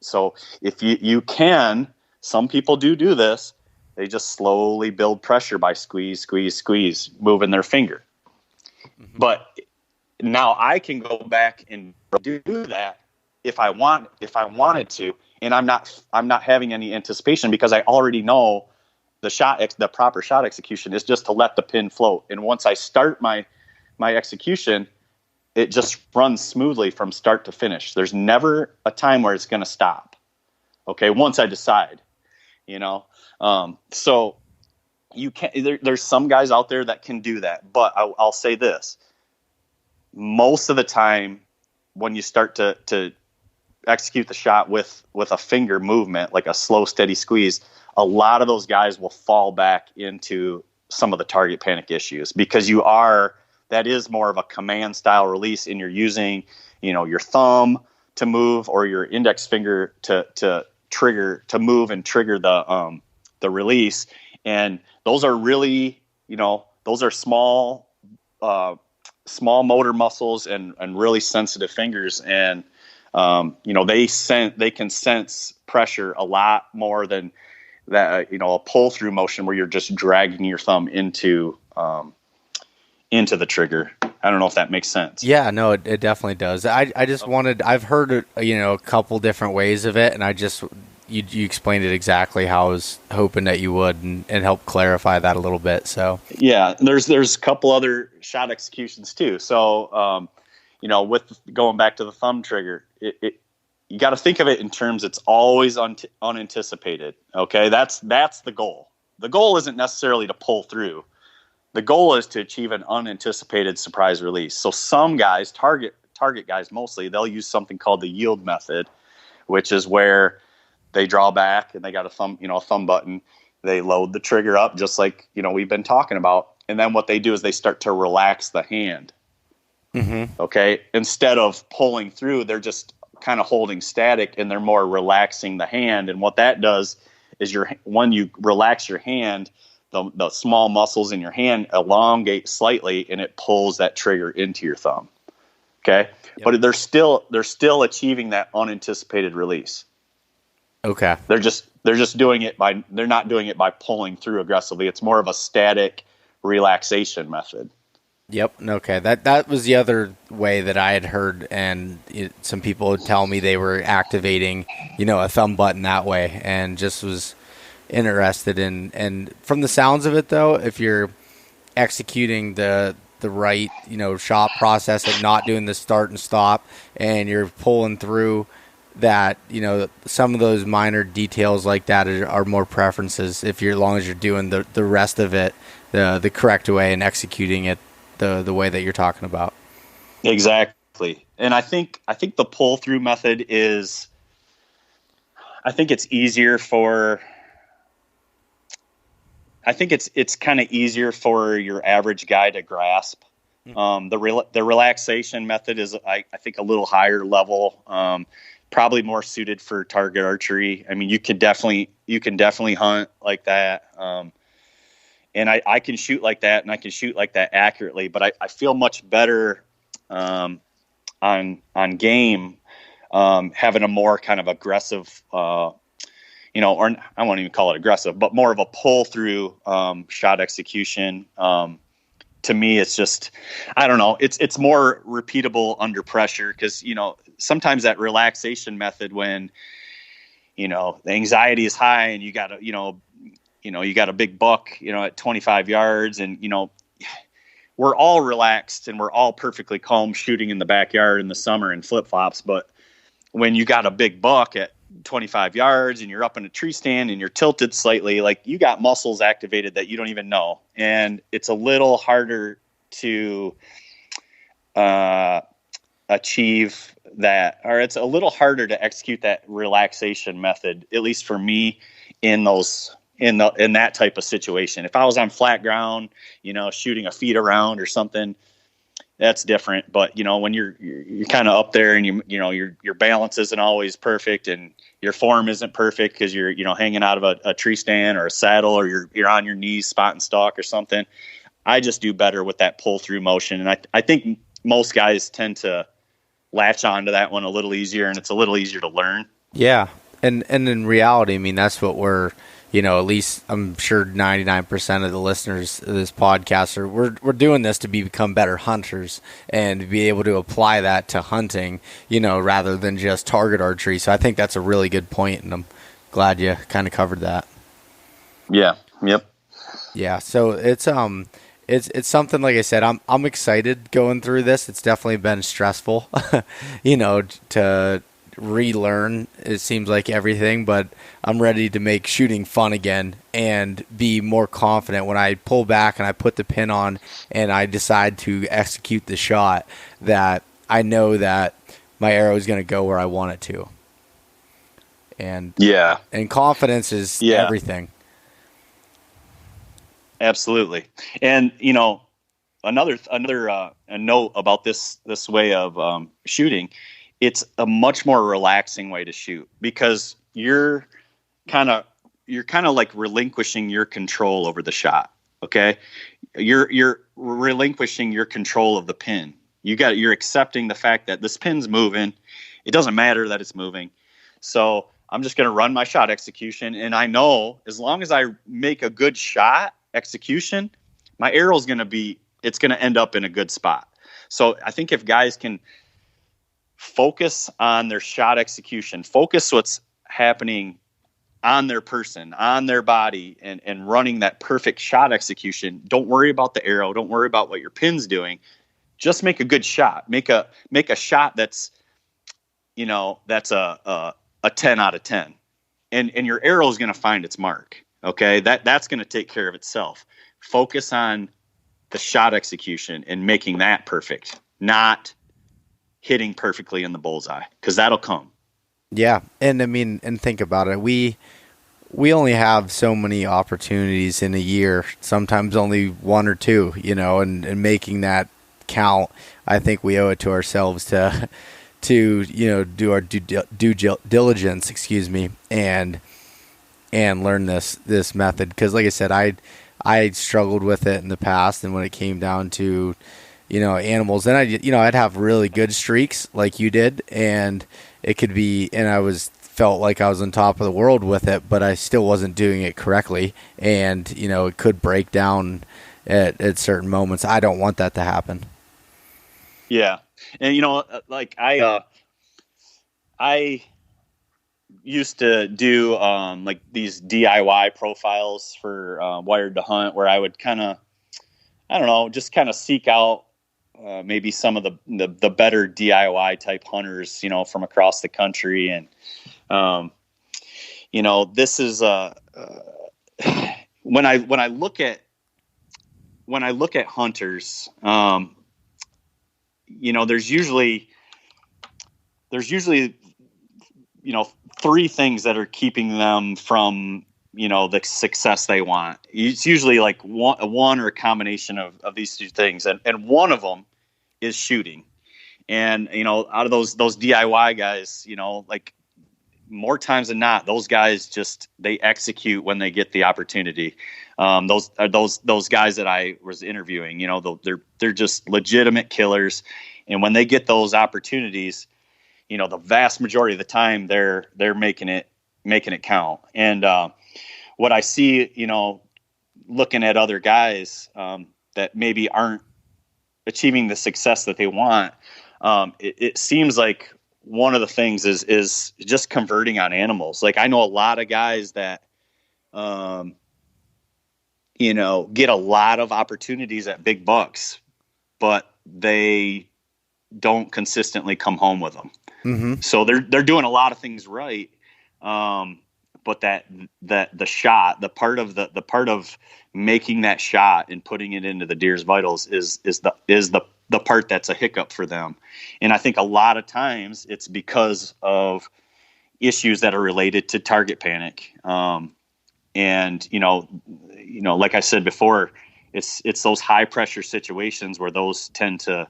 Speaker 3: So if you can, some people do this. They just slowly build pressure by squeeze, moving their finger. Mm-hmm. But now I can go back and do that if I wanted to, and I'm not having any anticipation because I already know the proper shot execution is just to let the pin float. And once I start my execution, it just runs smoothly from start to finish. There's never a time where it's going to stop. Okay, once I decide, so you can. There's some guys out there that can do that, but I'll say this: most of the time, when you start to execute the shot with a finger movement, like a slow, steady squeeze, a lot of those guys will fall back into some of the target panic issues because that is more of a command style release, and you're using, your thumb to move or your index finger to trigger, to move and trigger the release. And those are really, those are small motor muscles and really sensitive fingers. And, they can sense pressure a lot more than that, a pull through motion where you're just dragging your thumb into the trigger. I don't know if that makes sense.
Speaker 2: Yeah, no, it definitely does. I just wanted, I've heard it, a couple different ways of it, and you explained it exactly how I was hoping that you would, and help clarify that a little bit. So
Speaker 3: yeah, there's a couple other shot executions too. So, with going back to the thumb trigger, you got to think of it in terms it's always unanticipated. Okay, that's the goal. The goal isn't necessarily to pull through. The goal is to achieve an unanticipated surprise release. So some guys, target guys mostly, they'll use something called the yield method, which is where they draw back and they got a thumb button. They load the trigger up just like, we've been talking about. And then what they do is they start to relax the hand. Mm-hmm. Okay. Instead of pulling through, they're just kind of holding static and they're more relaxing the hand. And what that does is when you relax your hand, the small muscles in your hand elongate slightly and it pulls that trigger into your thumb. Okay. Yep. But they're still achieving that unanticipated release.
Speaker 2: Okay.
Speaker 3: They're just doing it they're not doing it by pulling through aggressively. It's more of a static relaxation method.
Speaker 2: Yep. Okay. That was the other way that I had heard, and some people would tell me they were activating, a thumb button that way, and just was interested in. And from the sounds of it, though, if you're executing the right, shot process and not doing the start and stop, and you're pulling through that, some of those minor details like that are more preferences as long as you're doing the rest of it the correct way and executing it the way that you're talking about.
Speaker 3: Exactly. And I think the pull through method is, I think it's kind of easier for your average guy to grasp. The relaxation method is, I think, a little higher level, probably more suited for target archery. I mean, you can definitely hunt like that. And I can shoot like that, and I can shoot like that accurately, but I feel much better on game having a more kind of aggressive, or I won't even call it aggressive, but more of a pull through shot execution. To me, it's just, I don't know, it's more repeatable under pressure, because sometimes that relaxation method, when the anxiety is high and you got to you got a big buck, at 25 yards, and, we're all relaxed and we're all perfectly calm shooting in the backyard in the summer in flip flops. But when you got a big buck at 25 yards and you're up in a tree stand and you're tilted slightly, like, you got muscles activated that you don't even know. And it's a little harder to achieve that, or it's a little harder to execute that relaxation method, at least for me, in that type of situation. If I was on flat ground, shooting a feed around or something, that's different. But when you're kind of up there and your balance isn't always perfect and your form isn't perfect because you're hanging out of a tree stand or a saddle, or you're on your knees spotting stock or something, I just do better with that pull through motion. And I think most guys tend to latch onto that one a little easier, and it's a little easier to learn.
Speaker 2: Yeah. And in reality, I mean, that's what we're, at least I'm sure 99% of the listeners of this podcast we're doing this to become better hunters and to be able to apply that to hunting, rather than just target archery. So I think that's a really good point, and I'm glad you kind of covered that.
Speaker 3: Yeah. Yep.
Speaker 2: Yeah. So it's something, like I said, I'm excited going through this. It's definitely been stressful, to relearn, it seems like, everything, but I'm ready to make shooting fun again and be more confident when I pull back and I put the pin on and I decide to execute the shot, that I know that my arrow is going to go where I want it to. And confidence is everything. Absolutely.
Speaker 3: And another a note about this way of shooting, it's a much more relaxing way to shoot, because you're kind of like relinquishing your control over the shot. Okay. You're relinquishing your control of the pin. You're accepting the fact that this pin's moving. It doesn't matter that it's moving. So I'm just going to run my shot execution. And I know as long as I make a good shot execution, my arrow's going to end up in a good spot. So I think if guys can focus on their shot execution, focus what's happening on their person, on their body, and running that perfect shot execution. Don't worry about the arrow. Don't worry about what your pin's doing. Just make a good shot. Make a shot that's, that's a 10 out of 10. And your arrow is going to find its mark. Okay. That's going to take care of itself. Focus on the shot execution and making that perfect, not hitting perfectly in the bullseye, because that'll come.
Speaker 2: Yeah. And I mean, and think about it. We only have so many opportunities in a year, sometimes only one or two, and making that count. I think we owe it to ourselves to do our due diligence, and learn this method. Because like I said, I struggled with it in the past, and when it came down to animals, and I'd have really good streaks like you did, and it could be, and felt like I was on top of the world with it, but I still wasn't doing it correctly, and it could break down at certain moments. I don't want that to happen.
Speaker 3: Yeah. And, like I used to do like these DIY profiles for Wired to Hunt, where I would kind of, I don't know, just kind of seek out maybe some of the better DIY type hunters, from across the country. And, this is when I look at hunters, there's usually three things that are keeping them from the success they want. It's usually like one or a combination of these two things, and one of them is shooting. And out of those DIY guys, like more times than not, those guys they execute when they get the opportunity. Those guys that I was interviewing, they're just legitimate killers, and when they get those opportunities, the vast majority of the time they're making it count. And what I see, looking at other guys that maybe aren't achieving the success that they want, it seems like one of the things is just converting on animals. Like I know a lot of guys that, get a lot of opportunities at big bucks, but they don't consistently come home with them. Mm-hmm. So they're doing a lot of things right. But that the shot, the part of making that shot and putting it into the deer's vitals is the part that's a hiccup for them. And I think a lot of times it's because of issues that are related to target panic. And like I said before, it's those high pressure situations where those tend to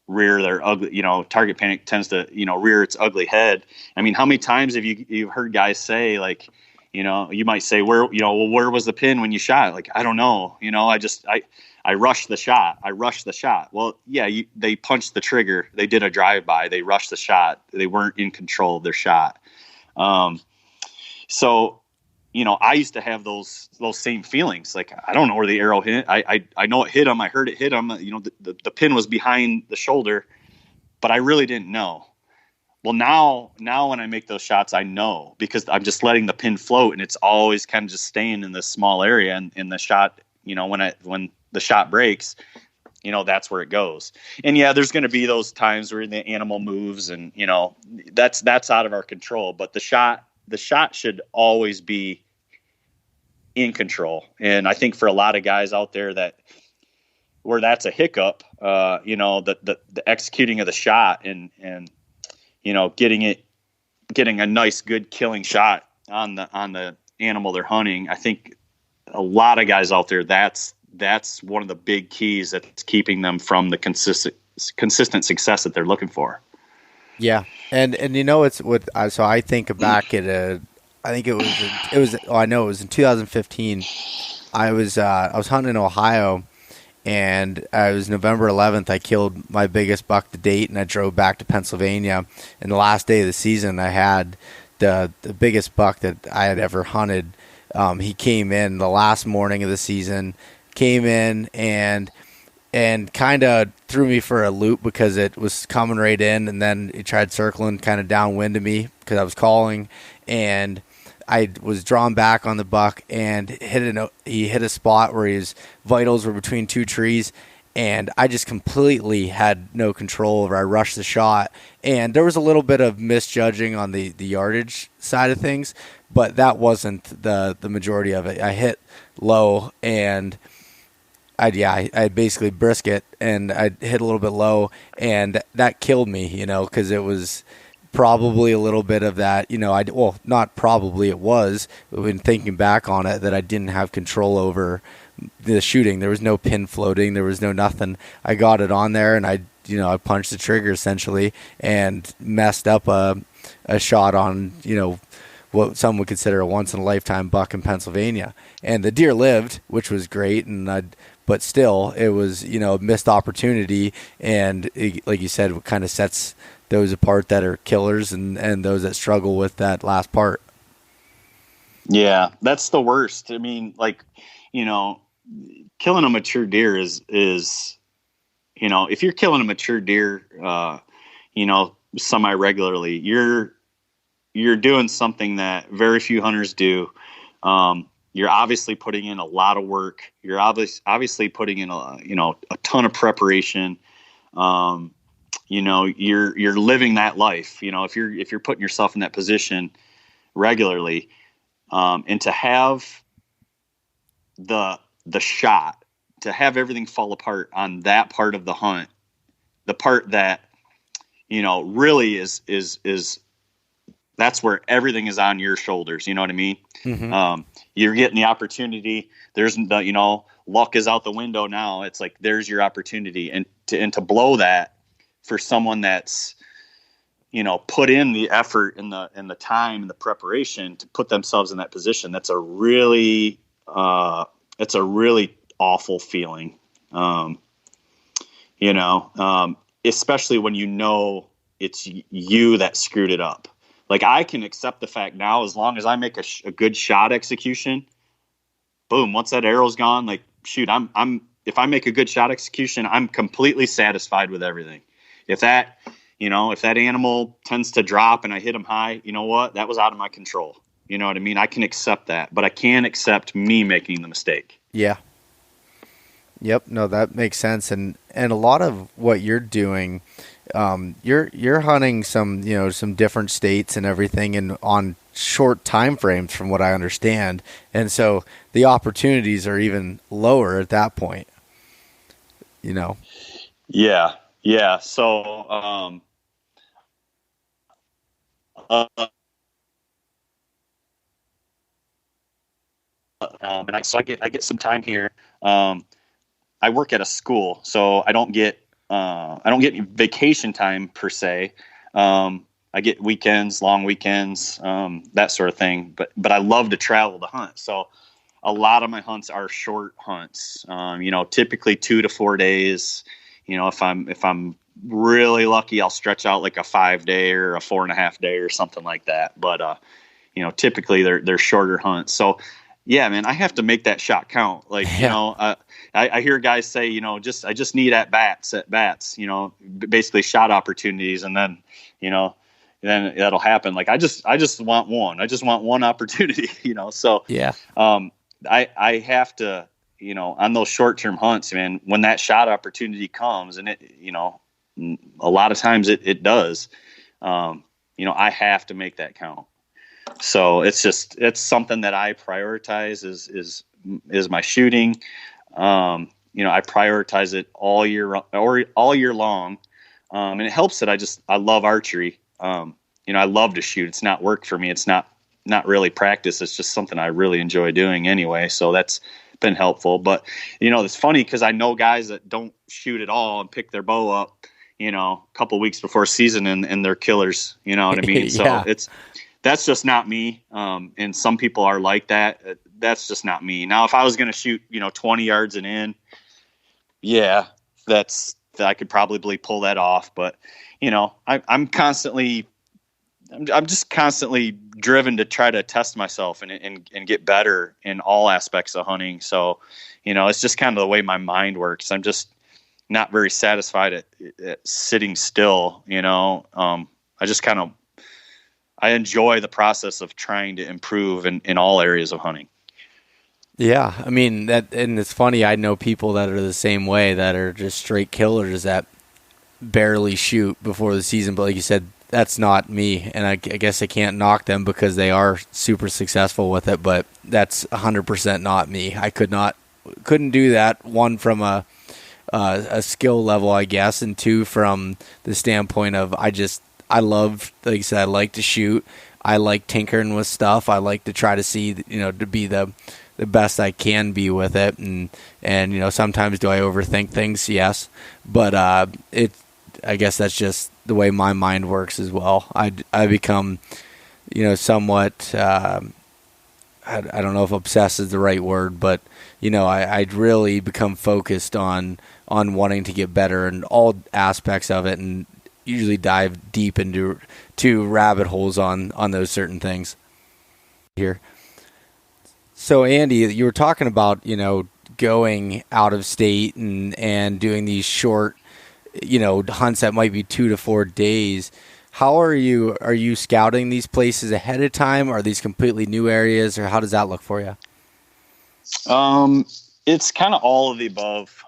Speaker 3: rear their ugly, target panic tends to, rear its ugly head. I mean, how many times have you've heard guys say, like, you might say, where was the pin when you shot? Like, I don't know, I rushed the shot. Well, yeah, they punched the trigger. They did a drive-by. They rushed the shot. They weren't in control of their shot. So, I used to have those same feelings. Like, I don't know where the arrow hit. I know it hit him. I heard it hit him. The pin was behind the shoulder, but I really didn't know. Well, now when I make those shots, I know, because I'm just letting the pin float, and it's always kind of just staying in this small area. And in the shot, when the shot breaks, that's where it goes. And yeah, there's going to be those times where the animal moves, and that's out of our control. But the shot should always be in control. And I think for a lot of guys out there where that's a hiccup, the executing of the shot and getting a nice, good killing shot on the animal they're hunting. I think a lot of guys out there, that's one of the big keys that's keeping them from the consistent success that they're looking for. Yeah.
Speaker 2: And it's what, so I think back at I know it was in 2015. I was hunting in Ohio, and it was November 11th. I killed my biggest buck to date, and I drove back to Pennsylvania. And the last day of the season, I had the biggest buck that I had ever hunted. He came in the last morning of the season, and kind of threw me for a loop because it was coming right in, and then he tried circling kind of downwind of me because I was calling, and I was drawn back on the buck and he hit a spot where his vitals were between two trees, and I just completely had no control over. I rushed the shot, and there was a little bit of misjudging on the yardage side of things, but that wasn't the majority of it. I hit low, and I basically brisket, and I hit a little bit low, and that killed me, because it was probably a little bit of that, not probably, it was, when thinking back on it, that I didn't have control over the shooting. There was no pin floating. There was no nothing. I got it on there, and I punched the trigger essentially and messed up a shot on, what some would consider a once in a lifetime buck in Pennsylvania. And the deer lived, which was great. But still, it was, a missed opportunity. And like you said, it kind of sets those apart that are killers and those that struggle with that last part.
Speaker 3: Yeah, that's the worst. I mean, like, killing a mature deer is, if you're killing a mature deer, semi-regularly, you're doing something that very few hunters do. You're obviously putting in a lot of work. You're obviously putting in a ton of preparation. You're living that life. If you're putting yourself in that position regularly, and to have the shot, to have everything fall apart on that part of the hunt, the part that really is that's where everything is on your shoulders. You know what I mean?
Speaker 2: Mm-hmm.
Speaker 3: You're getting the opportunity. There's the, luck is out the window now. It's like, there's your opportunity. And to blow that for someone that's, put in the effort and the time and the preparation to put themselves in that position. That's a really awful feeling. Especially when it's you that screwed it up. Like, I can accept the fact now, as long as I make a good shot execution, boom, once that arrow's gone, like, shoot, if I make a good shot execution, I'm completely satisfied with everything. If that animal tends to drop and I hit him high, you know what? That was out of my control. You know what I mean? I can accept that, but I can't accept me making the mistake.
Speaker 2: Yeah. Yep. No, that makes sense. And a lot of what you're doing, you're hunting some different states and everything, and on short time frames from what I understand. And so the opportunities are even lower at that point,
Speaker 3: Yeah. Yeah. So, and I get some time here. I work at a school, so I don't get any vacation time per se. I get weekends, long weekends, that sort of thing. But I love to travel to hunt. So a lot of my hunts are short hunts. Typically 2 to 4 days. If I'm really lucky, I'll stretch out like a 5-day or a 4.5 day or something like that. But typically they're shorter hunts. So yeah, man, I have to make that shot count. Like, I hear guys say, I just need at bats, basically shot opportunities. And then, then that'll happen. Like, I just want one. I just want one opportunity, So
Speaker 2: yeah.
Speaker 3: I have to, on those short-term hunts, man, when that shot opportunity comes, and it, a lot of times it does, I have to make that count. So it's something that I prioritize is my shooting. I prioritize it all year long. And it helps that I love archery. I love to shoot. It's not work for me. It's not really practice. It's just something I really enjoy doing anyway. So that's been helpful. But, it's funny because I know guys that don't shoot at all and pick their bow up, a couple weeks before season and they're killers. You know what I mean?
Speaker 2: Yeah.
Speaker 3: So that's just not me. And some people are like that. That's just not me. Now, if I was going to shoot, 20 yards and in, yeah, I could probably pull that off. But, I'm just constantly driven to try to test myself and get better in all aspects of hunting. So, it's just kind of the way my mind works. I'm just not very satisfied at sitting still, I enjoy the process of trying to improve in all areas of hunting.
Speaker 2: Yeah. I mean, and it's funny. I know people that are the same way, that are just straight killers that barely shoot before the season. But like you said, that's not me. And I guess I can't knock them because they are super successful with it, but that's 100% not me. I couldn't do that. One, from a skill level, I guess. And two, from the standpoint of, I love, like you said, I like to shoot. I like tinkering with stuff. I like to try to see, to be the best I can be with it. And sometimes do I overthink things? Yes. But I guess that's just the way my mind works as well. I become, somewhat, I don't know if obsessed is the right word, but, I'd really become focused on wanting to get better in all aspects of it, and usually dive deep into rabbit holes on those certain things here. So Andy, you were talking about, going out of state and doing these short, hunts that might be 2 to 4 days. How are you scouting these places ahead of time? Are these completely new areas, or how does that look for you?
Speaker 3: It's kind of all of the above.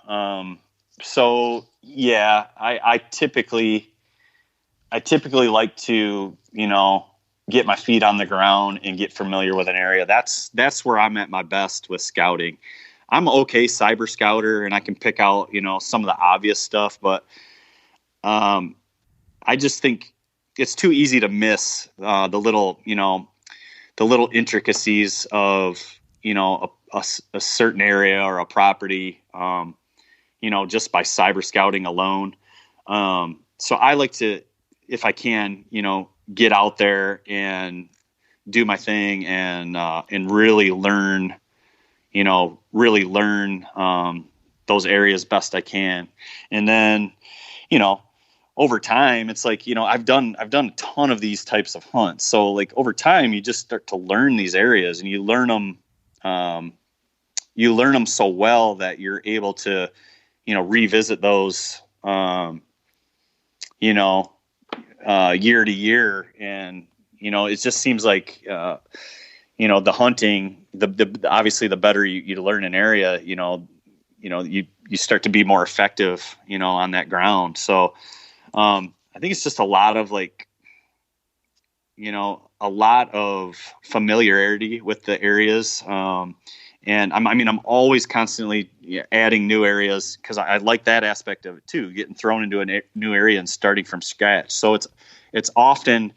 Speaker 3: So yeah, I typically like to, get my feet on the ground and get familiar with an area. That's where I'm at my best with scouting. I'm okay cyber scouter, and I can pick out, some of the obvious stuff, but, I just think it's too easy to miss, the little intricacies of, a certain area or a property, just by cyber scouting alone. So I like to, if I can, get out there and do my thing and really learn, those areas best I can. And then, over time, it's like, I've done a ton of these types of hunts. So like over time, you just start to learn these areas, and you learn them so well that you're able to, revisit those, year to year. And, it just seems like, the hunting, obviously the better you learn an area, you start to be more effective, on that ground. So, I think it's just a lot of familiarity with the areas. And I'm always constantly adding new areas, because I like that aspect of it too, getting thrown into a new area and starting from scratch. So it's often,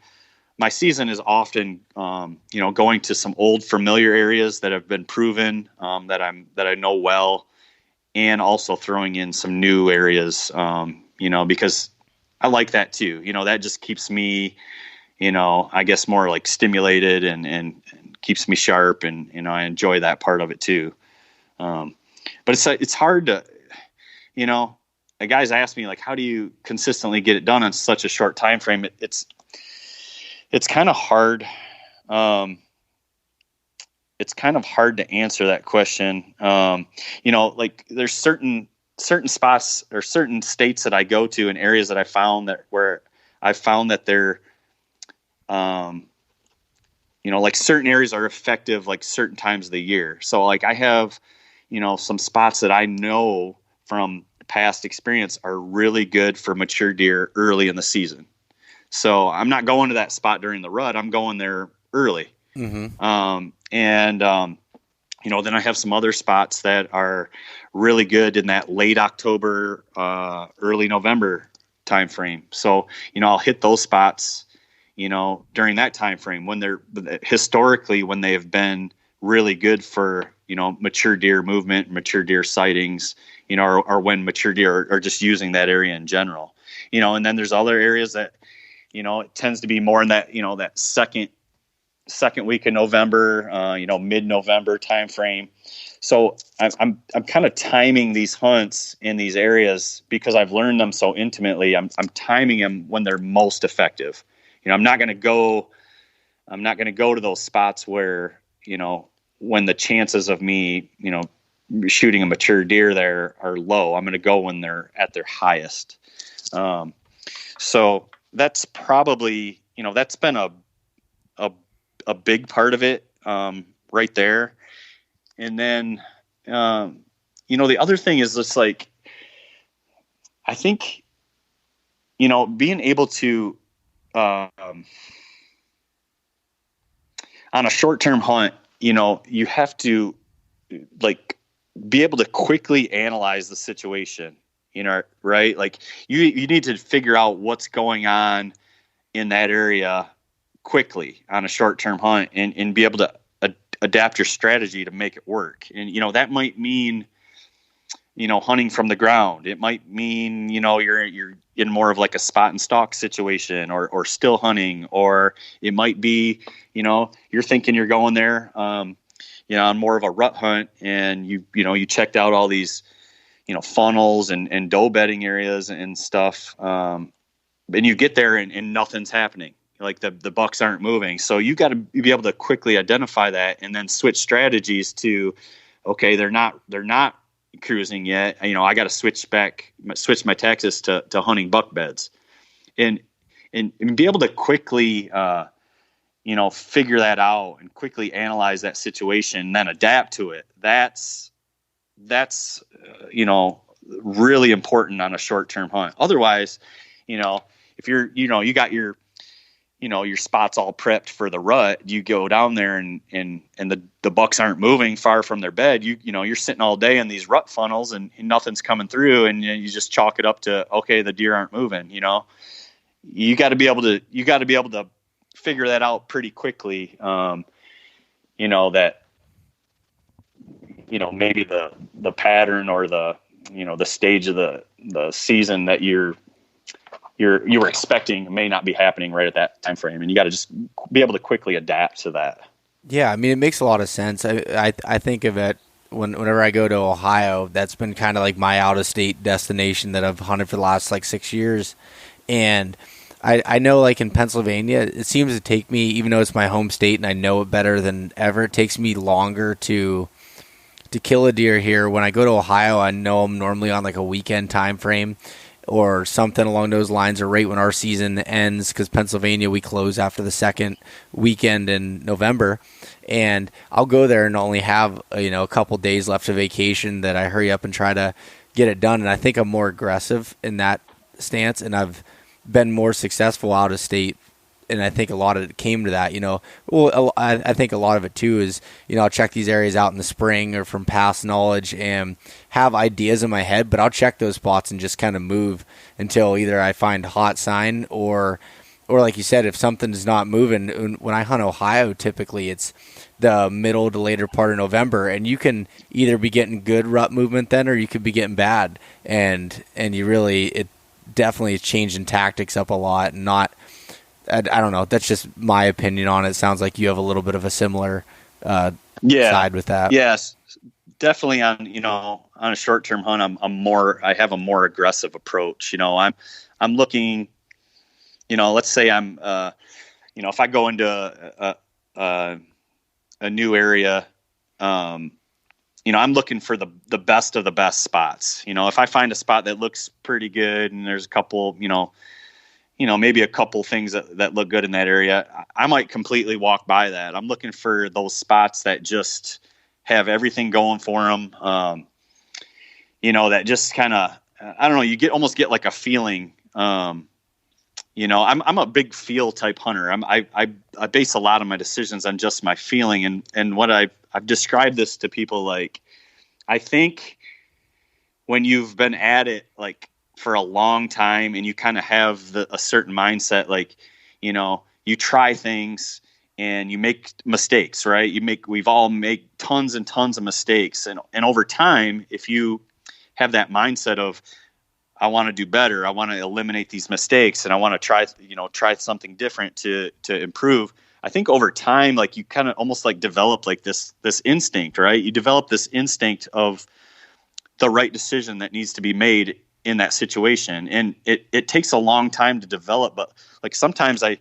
Speaker 3: my season is often, going to some old familiar areas that have been proven, that I know well, and also throwing in some new areas, because I like that too. That just keeps me, I guess more like stimulated and keeps me sharp, and, I enjoy that part of it too. But it's hard to, the guys ask me, like, how do you consistently get it done on such a short time frame? It's kind of hard. It's kind of hard to answer that question. Like there's certain spots or certain states that I go to, and areas that I found that they're, like certain areas are effective, like certain times of the year. So like I have, some spots that I know from past experience are really good for mature deer early in the season. So I'm not going to that spot during the rut. I'm going there early. Mm-hmm. Then I have some other spots that are really good in that late October, early November time frame. So, I'll hit those spots, during that time frame when they're historically, when they have been really good for, mature deer movement, mature deer sightings, or when mature deer are just using that area in general, and then there's other areas that, it tends to be more in that, that second week of November, mid-November time frame. So I'm kind of timing these hunts in these areas because I've learned them so intimately. I'm timing them when they're most effective. I'm not going to go to those spots where, when the chances of me, shooting a mature deer there are low. I'm going to go when they're at their highest. So that's probably, that's been a big part of it, right there. And then, the other thing is just like, I think, being able to, on a short-term hunt, you have to like be able to quickly analyze the situation, right? Like you need to figure out what's going on in that area quickly on a short-term hunt and be able to adapt your strategy to make it work. And, that might mean, hunting from the ground. It might mean, you're in more of like a spot and stalk situation or still hunting, or it might be, you're thinking you're going there, on more of a rut hunt, and you checked out all these, funnels and doe bedding areas and stuff. And you get there and nothing's happening. Like the bucks aren't moving. So you got to be able to quickly identify that and then switch strategies to, okay, they're not cruising yet. I got to switch my tactics to hunting buck beds, and be able to quickly, figure that out and quickly analyze that situation, and then adapt to it. That's really important on a short-term hunt. Otherwise, if you got your spots all prepped for the rut, you go down there and the bucks aren't moving far from their bed. You're sitting all day in these rut funnels and nothing's coming through, and you just chalk it up to, okay, the deer aren't moving. You got to be able to figure that out pretty quickly. That maybe the pattern or the stage of the season that you were expecting may not be happening right at that time frame, and you got to just be able to quickly adapt to that.
Speaker 2: Yeah, I mean, it makes a lot of sense. I think of it whenever I go to Ohio. That's been kind of like my out-of-state destination that I've hunted for the last 6 years, and I know in Pennsylvania, it seems to take me, even though it's my home state and I know it better than ever, it takes me longer to kill a deer here. When I go to Ohio, I know I'm normally on a weekend time frame or something along those lines, or right when our season ends, because Pennsylvania, we close after the second weekend in November. And I'll go there and only have a couple days left of vacation that I hurry up and try to get it done. And I think I'm more aggressive in that stance, and I've been more successful out of state, and I think a lot of it came to that. I think a lot of it too is I'll check these areas out in the spring or from past knowledge and have ideas in my head, but I'll check those spots and just kind of move until either I find a hot sign or like you said, if something's not moving. When I hunt Ohio, typically it's the middle to later part of November, and you can either be getting good rut movement then, or you could be getting bad, and it definitely is changing tactics up a lot. And not, I don't know, that's just my opinion on it. It sounds like you have a little bit of a similar side with that.
Speaker 3: Yes, definitely on a short-term hunt, I have a more aggressive approach. I'm looking, let's say I'm if I go into a new area, I'm looking for the best of the best spots. If I find a spot that looks pretty good and there's a couple, maybe a couple things that look good in that area, I might completely walk by that. I'm looking for those spots that just have everything going for them. That just kind of, I don't know, you almost get like a feeling. I'm a big feel type hunter. I base a lot of my decisions on just my feeling, and what I've described this to people. I think when you've been at it for a long time and you kind of have a certain mindset, you try things and you make mistakes, right? We've all made tons and tons of mistakes, and over time, if you have that mindset of, I want to do better, I want to eliminate these mistakes, and I want to try something different to improve. I think over time, you kind of almost develop this instinct, right? You develop this instinct of the right decision that needs to be made in that situation. And it takes a long time to develop, but sometimes I've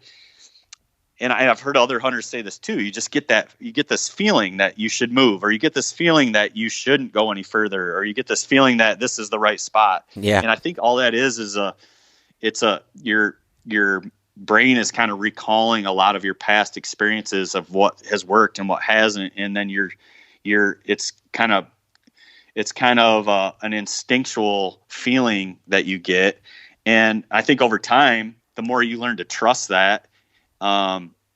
Speaker 3: heard other hunters say this too. You just get this feeling that you should move, or you get this feeling that you shouldn't go any further, or you get this feeling that this is the right spot.
Speaker 2: Yeah.
Speaker 3: And I think all that is your brain is kind of recalling a lot of your past experiences of what has worked and what hasn't. And then it's kind of an instinctual feeling that you get. And I think over time, the more you learn to trust that,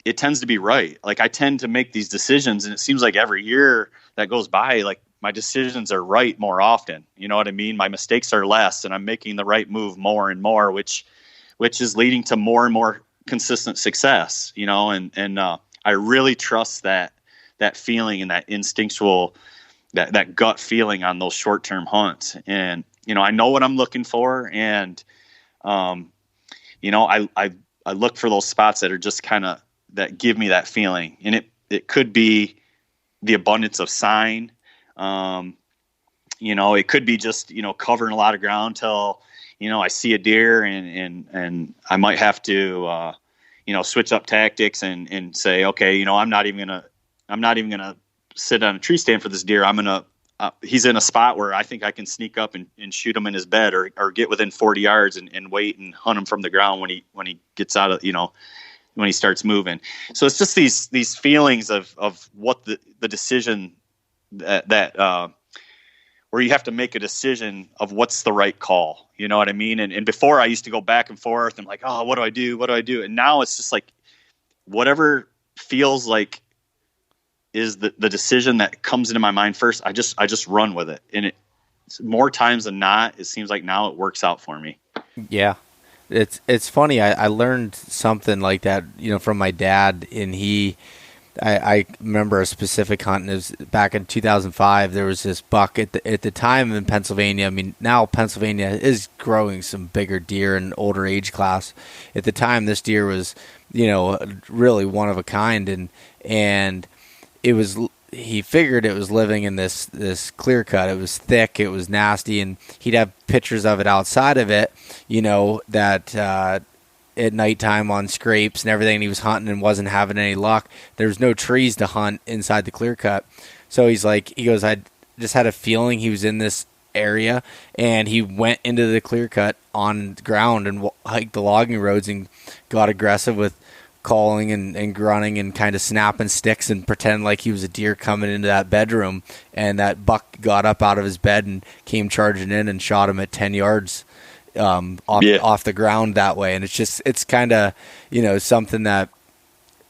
Speaker 3: it tends to be right. I tend to make these decisions, and it seems like every year that goes by, my decisions are right more often. You know what I mean? My mistakes are less, and I'm making the right move more and more, which is leading to more and more consistent success, and I really trust that feeling and that instinctual, that gut feeling on those short-term hunts. And, I know what I'm looking for, and, I look for those spots that are just that give me that feeling. And it could be the abundance of sign. It could be just, covering a lot of ground till, I see a deer and I might have to, switch up tactics and say, okay, I'm not even gonna sit on a tree stand for this deer. I'm he's in a spot where I think I can sneak up and shoot him in his bed, or get within 40 yards and wait and hunt him from the ground when he gets out of, when he starts moving. So it's just these feelings of what the decision that where you have to make a decision of what's the right call. You know what I mean? And before, I used to go back and forth and like, oh, what do I do? What do I do? And now it's just like, whatever feels like is the decision that comes into my mind first, I just run with it. And more times than not, it seems like now it works out for me.
Speaker 2: Yeah. It's funny. I learned something like that, from my dad, and I remember a specific hunt. It was back in 2005. There was this buck at the time in Pennsylvania. I mean, now Pennsylvania is growing some bigger deer in older age class. At the time, this deer was, really one of a kind, and he figured it was living in this clear cut. It was thick, it was nasty, and he'd have pictures of it outside of it, that at nighttime on scrapes and everything. And he was hunting and wasn't having any luck. There was no trees to hunt inside the clear cut. So he goes, I just had a feeling he was in this area, and he went into the clear cut on the ground and hiked the logging roads and got aggressive with calling and grunting and kind of snapping sticks and pretend like he was a deer coming into that bedroom. And that buck got up out of his bed and came charging in and shot him at 10 yards off the ground that way. And it's kind of, something that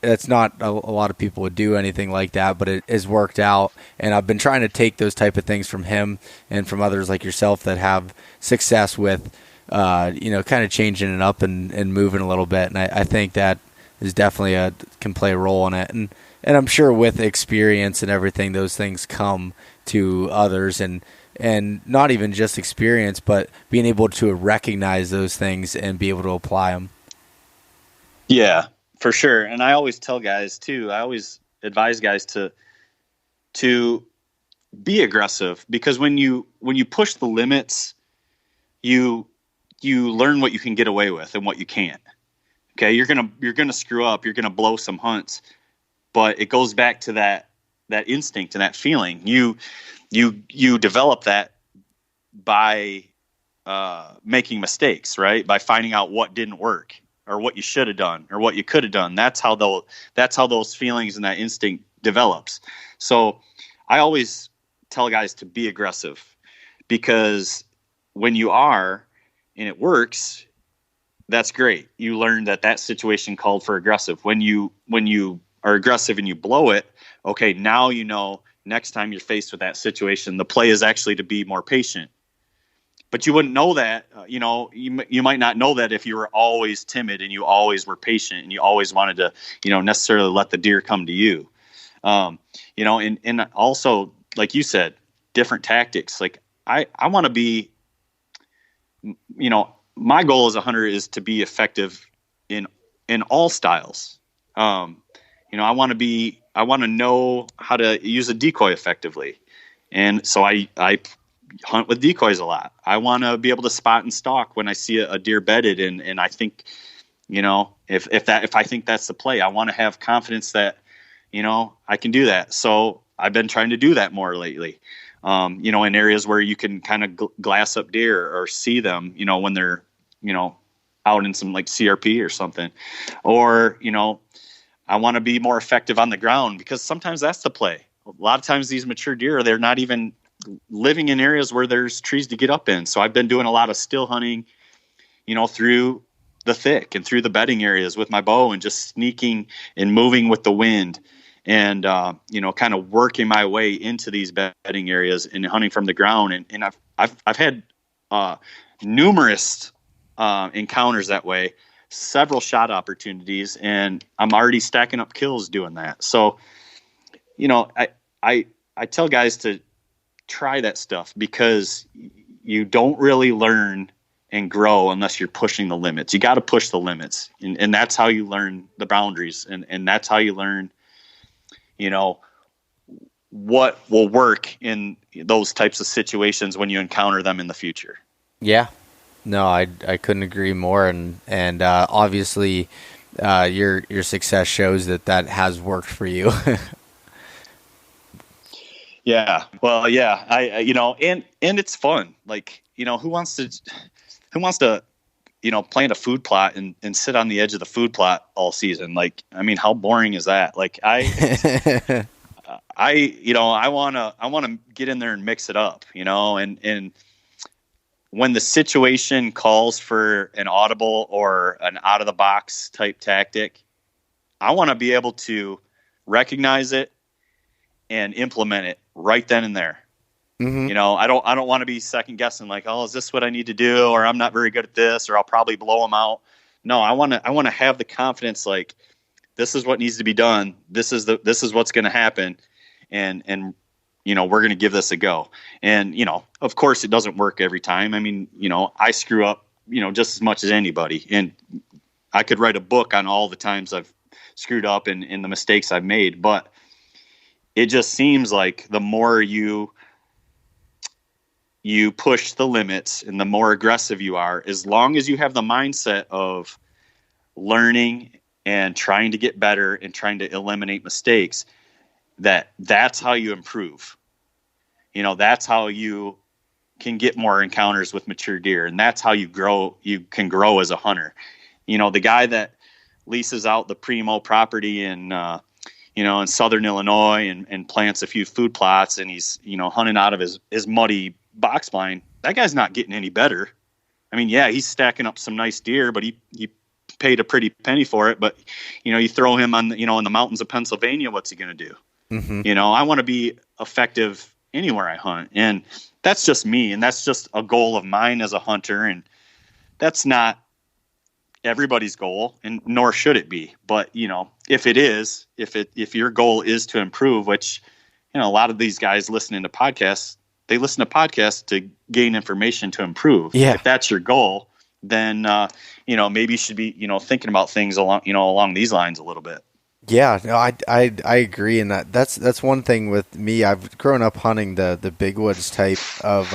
Speaker 2: it's not a lot of people would do anything like that, but it has worked out. And I've been trying to take those type of things from him and from others like yourself that have success with, kind of changing it up and moving a little bit. And I think that is definitely can play a role in it. And I'm sure with experience and everything, those things come to others, and not even just experience, but being able to recognize those things and be able to apply them.
Speaker 3: Yeah, for sure. And I always tell guys too, I always advise guys to be aggressive, because when you push the limits, you learn what you can get away with and what you can't. Okay. You're going to screw up, you're going to blow some hunts, but it goes back to that instinct and that feeling. You develop that by making mistakes, right? By finding out what didn't work, or what you should have done, or what you could have done. That's how those feelings and that instinct develops. So I always tell guys to be aggressive, because when you are and it works, that's great. You learn that situation called for aggressive. When you are aggressive and you blow it, okay, now next time you're faced with that situation, the play is actually to be more patient. But you wouldn't know that, you might not know that if you were always timid and you always were patient and you always wanted to, necessarily let the deer come to you. And also, like you said, different tactics. Like I want to be, my goal as a hunter is to be effective in all styles. I want to know how to use a decoy effectively. And so I hunt with decoys a lot. I want to be able to spot and stalk when I see a deer bedded. And I think, if I think that's the play, I want to have confidence that, I can do that. So I've been trying to do that more lately. In areas where you can kind of glass up deer or see them, when they're, out in some like CRP or something, or, I want to be more effective on the ground, because sometimes that's the play. A lot of times these mature deer, they're not even living in areas where there's trees to get up in. So I've been doing a lot of still hunting, through the thick and through the bedding areas with my bow, and just sneaking and moving with the wind, and, kind of working my way into these bedding areas and hunting from the ground. And I've had numerous encounters that way, several shot opportunities, and I'm already stacking up kills doing that. So, I tell guys to try that stuff, because you don't really learn and grow unless you're pushing the limits. You got to push the limits, and that's how you learn the boundaries, and that's how you learn, what will work in those types of situations when you encounter them in the future.
Speaker 2: Yeah. No, I couldn't agree more, and obviously your success shows that has worked for you.
Speaker 3: Yeah. Well, yeah, and it's fun. Like, who wants to, plant a food plot and sit on the edge of the food plot all season? Like, I mean, how boring is that? Like I want to get in there and mix it up, and when the situation calls for an audible or an out of the box type tactic, I want to be able to recognize it and implement it right then and there.
Speaker 2: Mm-hmm.
Speaker 3: I don't want to be second guessing like, oh, is this what I need to do? Or I'm not very good at this, or I'll probably blow them out. No, I want to have the confidence, like, this is what needs to be done. This is what's going to happen. And we're going to give this a go. And, of course it doesn't work every time. I mean, I screw up, just as much as anybody. And I could write a book on all the times I've screwed up and the mistakes I've made. But it just seems like the more you push the limits and the more aggressive you are, as long as you have the mindset of learning and trying to get better and trying to eliminate mistakes, that's how you improve. That's how you can get more encounters with mature deer, and that's how you can grow as a hunter. The guy that leases out the Primo property in Southern Illinois and plants a few food plots, and he's, hunting out of his muddy box blind, that guy's not getting any better. I mean, yeah, he's stacking up some nice deer, but he paid a pretty penny for it. But, you throw him on, in the mountains of Pennsylvania, what's he going to do?
Speaker 2: Mm-hmm.
Speaker 3: I want to be effective anywhere I hunt. And that's just me. And that's just a goal of mine as a hunter. And that's not everybody's goal, and nor should it be. But, if it is, if your goal is to improve, which, a lot of these guys listening to podcasts, they listen to podcasts to gain information to improve.
Speaker 2: Yeah.
Speaker 3: If that's your goal, then, maybe you should be, thinking about things along these lines a little bit.
Speaker 2: Yeah, no, I agree, and that's one thing with me. I've grown up hunting the big woods type of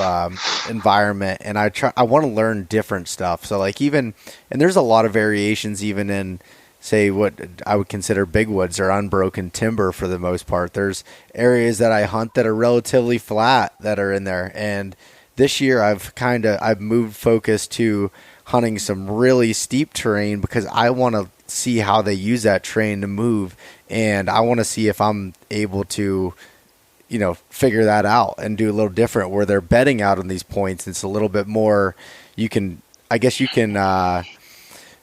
Speaker 2: environment, and I want to learn different stuff. So and there's a lot of variations even in, say, what I would consider big woods or unbroken timber for the most part. There's areas that I hunt that are relatively flat that are in there, and this year I've moved focus to hunting some really steep terrain because I want to see how they use that terrain to move, and I want to see if I'm able to figure that out and do a little different where they're bedding out on these points. It's a little bit more, you can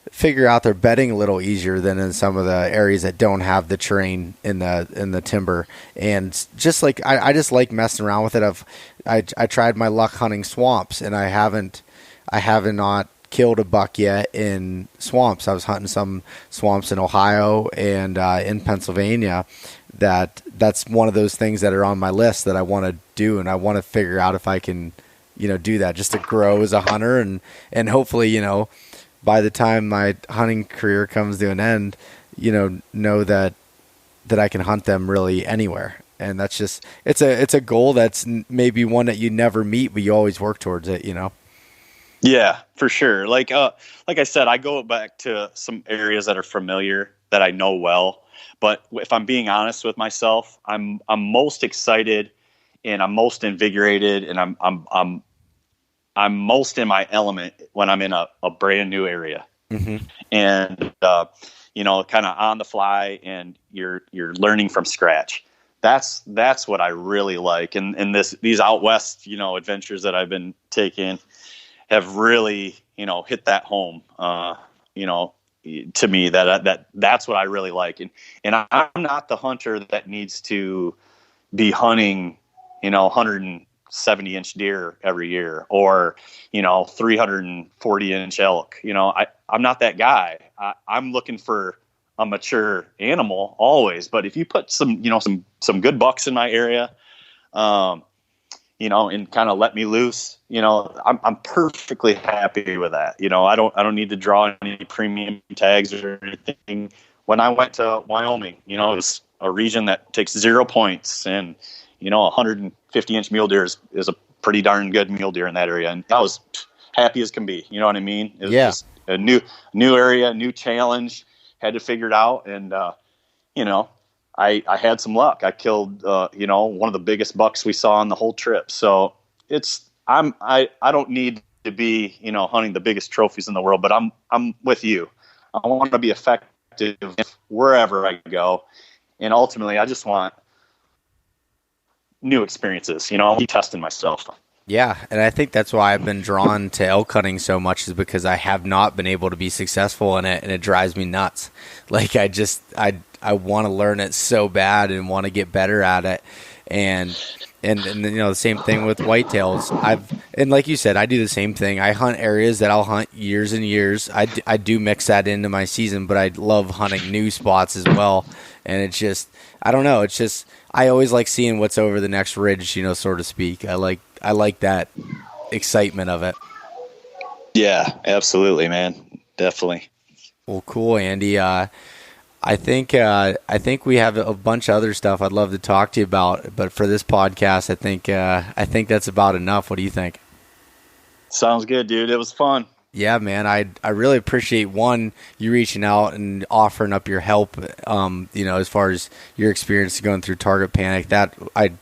Speaker 2: figure out their bedding a little easier than in some of the areas that don't have the terrain in the timber. And just like I just like messing around with it. I tried my luck hunting swamps, and I haven't not killed a buck yet in swamps. I was hunting some swamps in Ohio and in Pennsylvania. That's one of those things that are on my list that I want to do, and I want to figure out if I can do that just to grow as a hunter, and hopefully by the time my hunting career comes to an end, know that I can hunt them really anywhere. And that's just it's a goal that's maybe one that you never meet, but you always work towards it.
Speaker 3: Yeah, for sure. Like I said, I go back to some areas that are familiar that I know well. But if I'm being honest with myself, I'm most excited and I'm most invigorated and I'm most in my element when I'm in a brand new area.
Speaker 2: Mm-hmm.
Speaker 3: And kind of on the fly, and you're learning from scratch. That's what I really like. And these out west adventures that I've been taking have really, hit that home, to me that's what I really like. And I'm not the hunter that needs to be hunting, 170-inch deer every year or, 340-inch elk. I'm not that guy. I'm looking for a mature animal always. But if you put some good bucks in my area, and kind of let me loose, I'm perfectly happy with that. I don't need to draw any premium tags or anything. When I went to Wyoming, it's a region that takes 0 points, and 150-inch mule deer is a pretty darn good mule deer in that area, and I was happy as can be. You know what I mean? It was just a new area, new challenge. Had to figure it out, and I had some luck. I killed, one of the biggest bucks we saw on the whole trip. So I don't need to be, hunting the biggest trophies in the world, but I'm with you. I want to be effective wherever I go. And ultimately I just want new experiences, keep testing myself.
Speaker 2: Yeah, and I think that's why I've been drawn to elk hunting so much, is because I have not been able to be successful in it, and it drives me nuts. Like I want to learn it so bad and want to get better at it, and the same thing with whitetails. And like you said, I do the same thing. I hunt areas that I'll hunt years and years. I do mix that into my season, but I love hunting new spots as well. And it's just, I don't know. It's just, I always like seeing what's over the next ridge, so to speak. I like that excitement of it.
Speaker 3: Yeah, absolutely, man. Definitely.
Speaker 2: Well, cool, Andy. I think we have a bunch of other stuff I'd love to talk to you about, but for this podcast, I think that's about enough. What do you think?
Speaker 3: Sounds good, dude. It was fun.
Speaker 2: Yeah, man. I really appreciate you reaching out and offering up your help. As far as your experience going through target panic, that I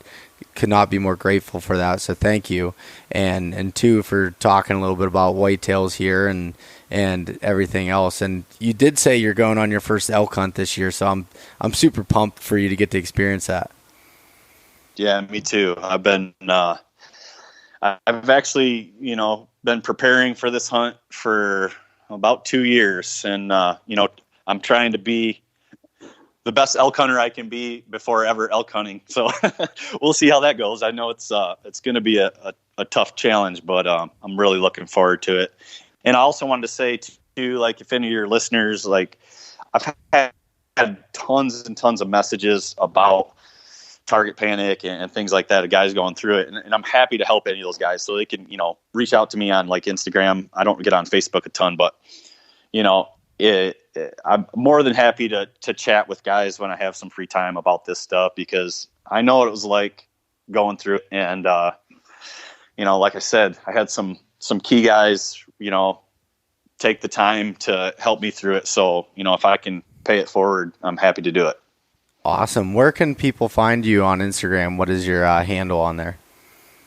Speaker 2: could not be more grateful for that. So thank you, and two, for talking a little bit about whitetails here and everything else. And you did say you're going on your first elk hunt this year, so I'm super pumped for you to get to experience that.
Speaker 3: Yeah, me too. I've actually, been preparing for this hunt for about 2 years, and I'm trying to be the best elk hunter I can be before ever elk hunting. So we'll see how that goes. I know it's going to be a tough challenge, but I'm really looking forward to it. And I also wanted to say too, like, if any of your listeners, like, I've had tons and tons of messages about target panic and things like that, of guys going through it. And I'm happy to help any of those guys, so they can, reach out to me on like Instagram. I don't get on Facebook a ton, but I'm more than happy to chat with guys when I have some free time about this stuff, because I know what it was like going through it. And, like I said, I had some key guys, take the time to help me through it. So, if I can pay it forward, I'm happy to do it.
Speaker 2: Awesome. Where can people find you on Instagram? What is your handle on there?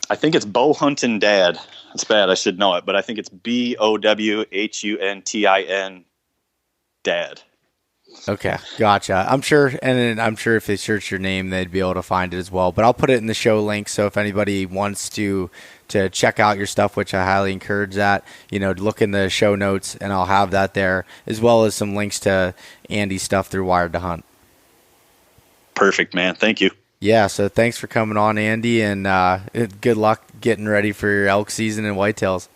Speaker 3: I think it's Bowhunting Dad. It's bad. I should know it, but I think it's BOWHUNTIN Dad.
Speaker 2: Okay, gotcha. I'm sure if they search your name, they'd be able to find it as well. But I'll put it in the show link, so if anybody wants to check out your stuff, which I highly encourage that, look in the show notes, and I'll have that there, as well as some links to Andy's stuff through Wired to Hunt.
Speaker 3: Perfect, man. Thank you.
Speaker 2: Yeah, so thanks for coming on, Andy, and good luck getting ready for your elk season and whitetails.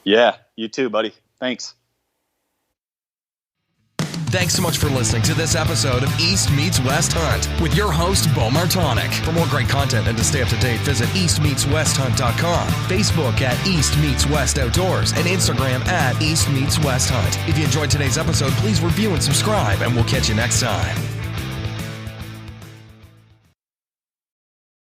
Speaker 1: Yeah, you too, buddy. Thanks. Thanks so much for listening to this episode of East Meets West Hunt with your host, Bo Martonic. For more great content and to stay up to date, visit eastmeetswesthunt.com, Facebook at East Meets West Outdoors, and Instagram at East Meets West Hunt. If you enjoyed today's episode, please review and subscribe, and we'll catch you next time.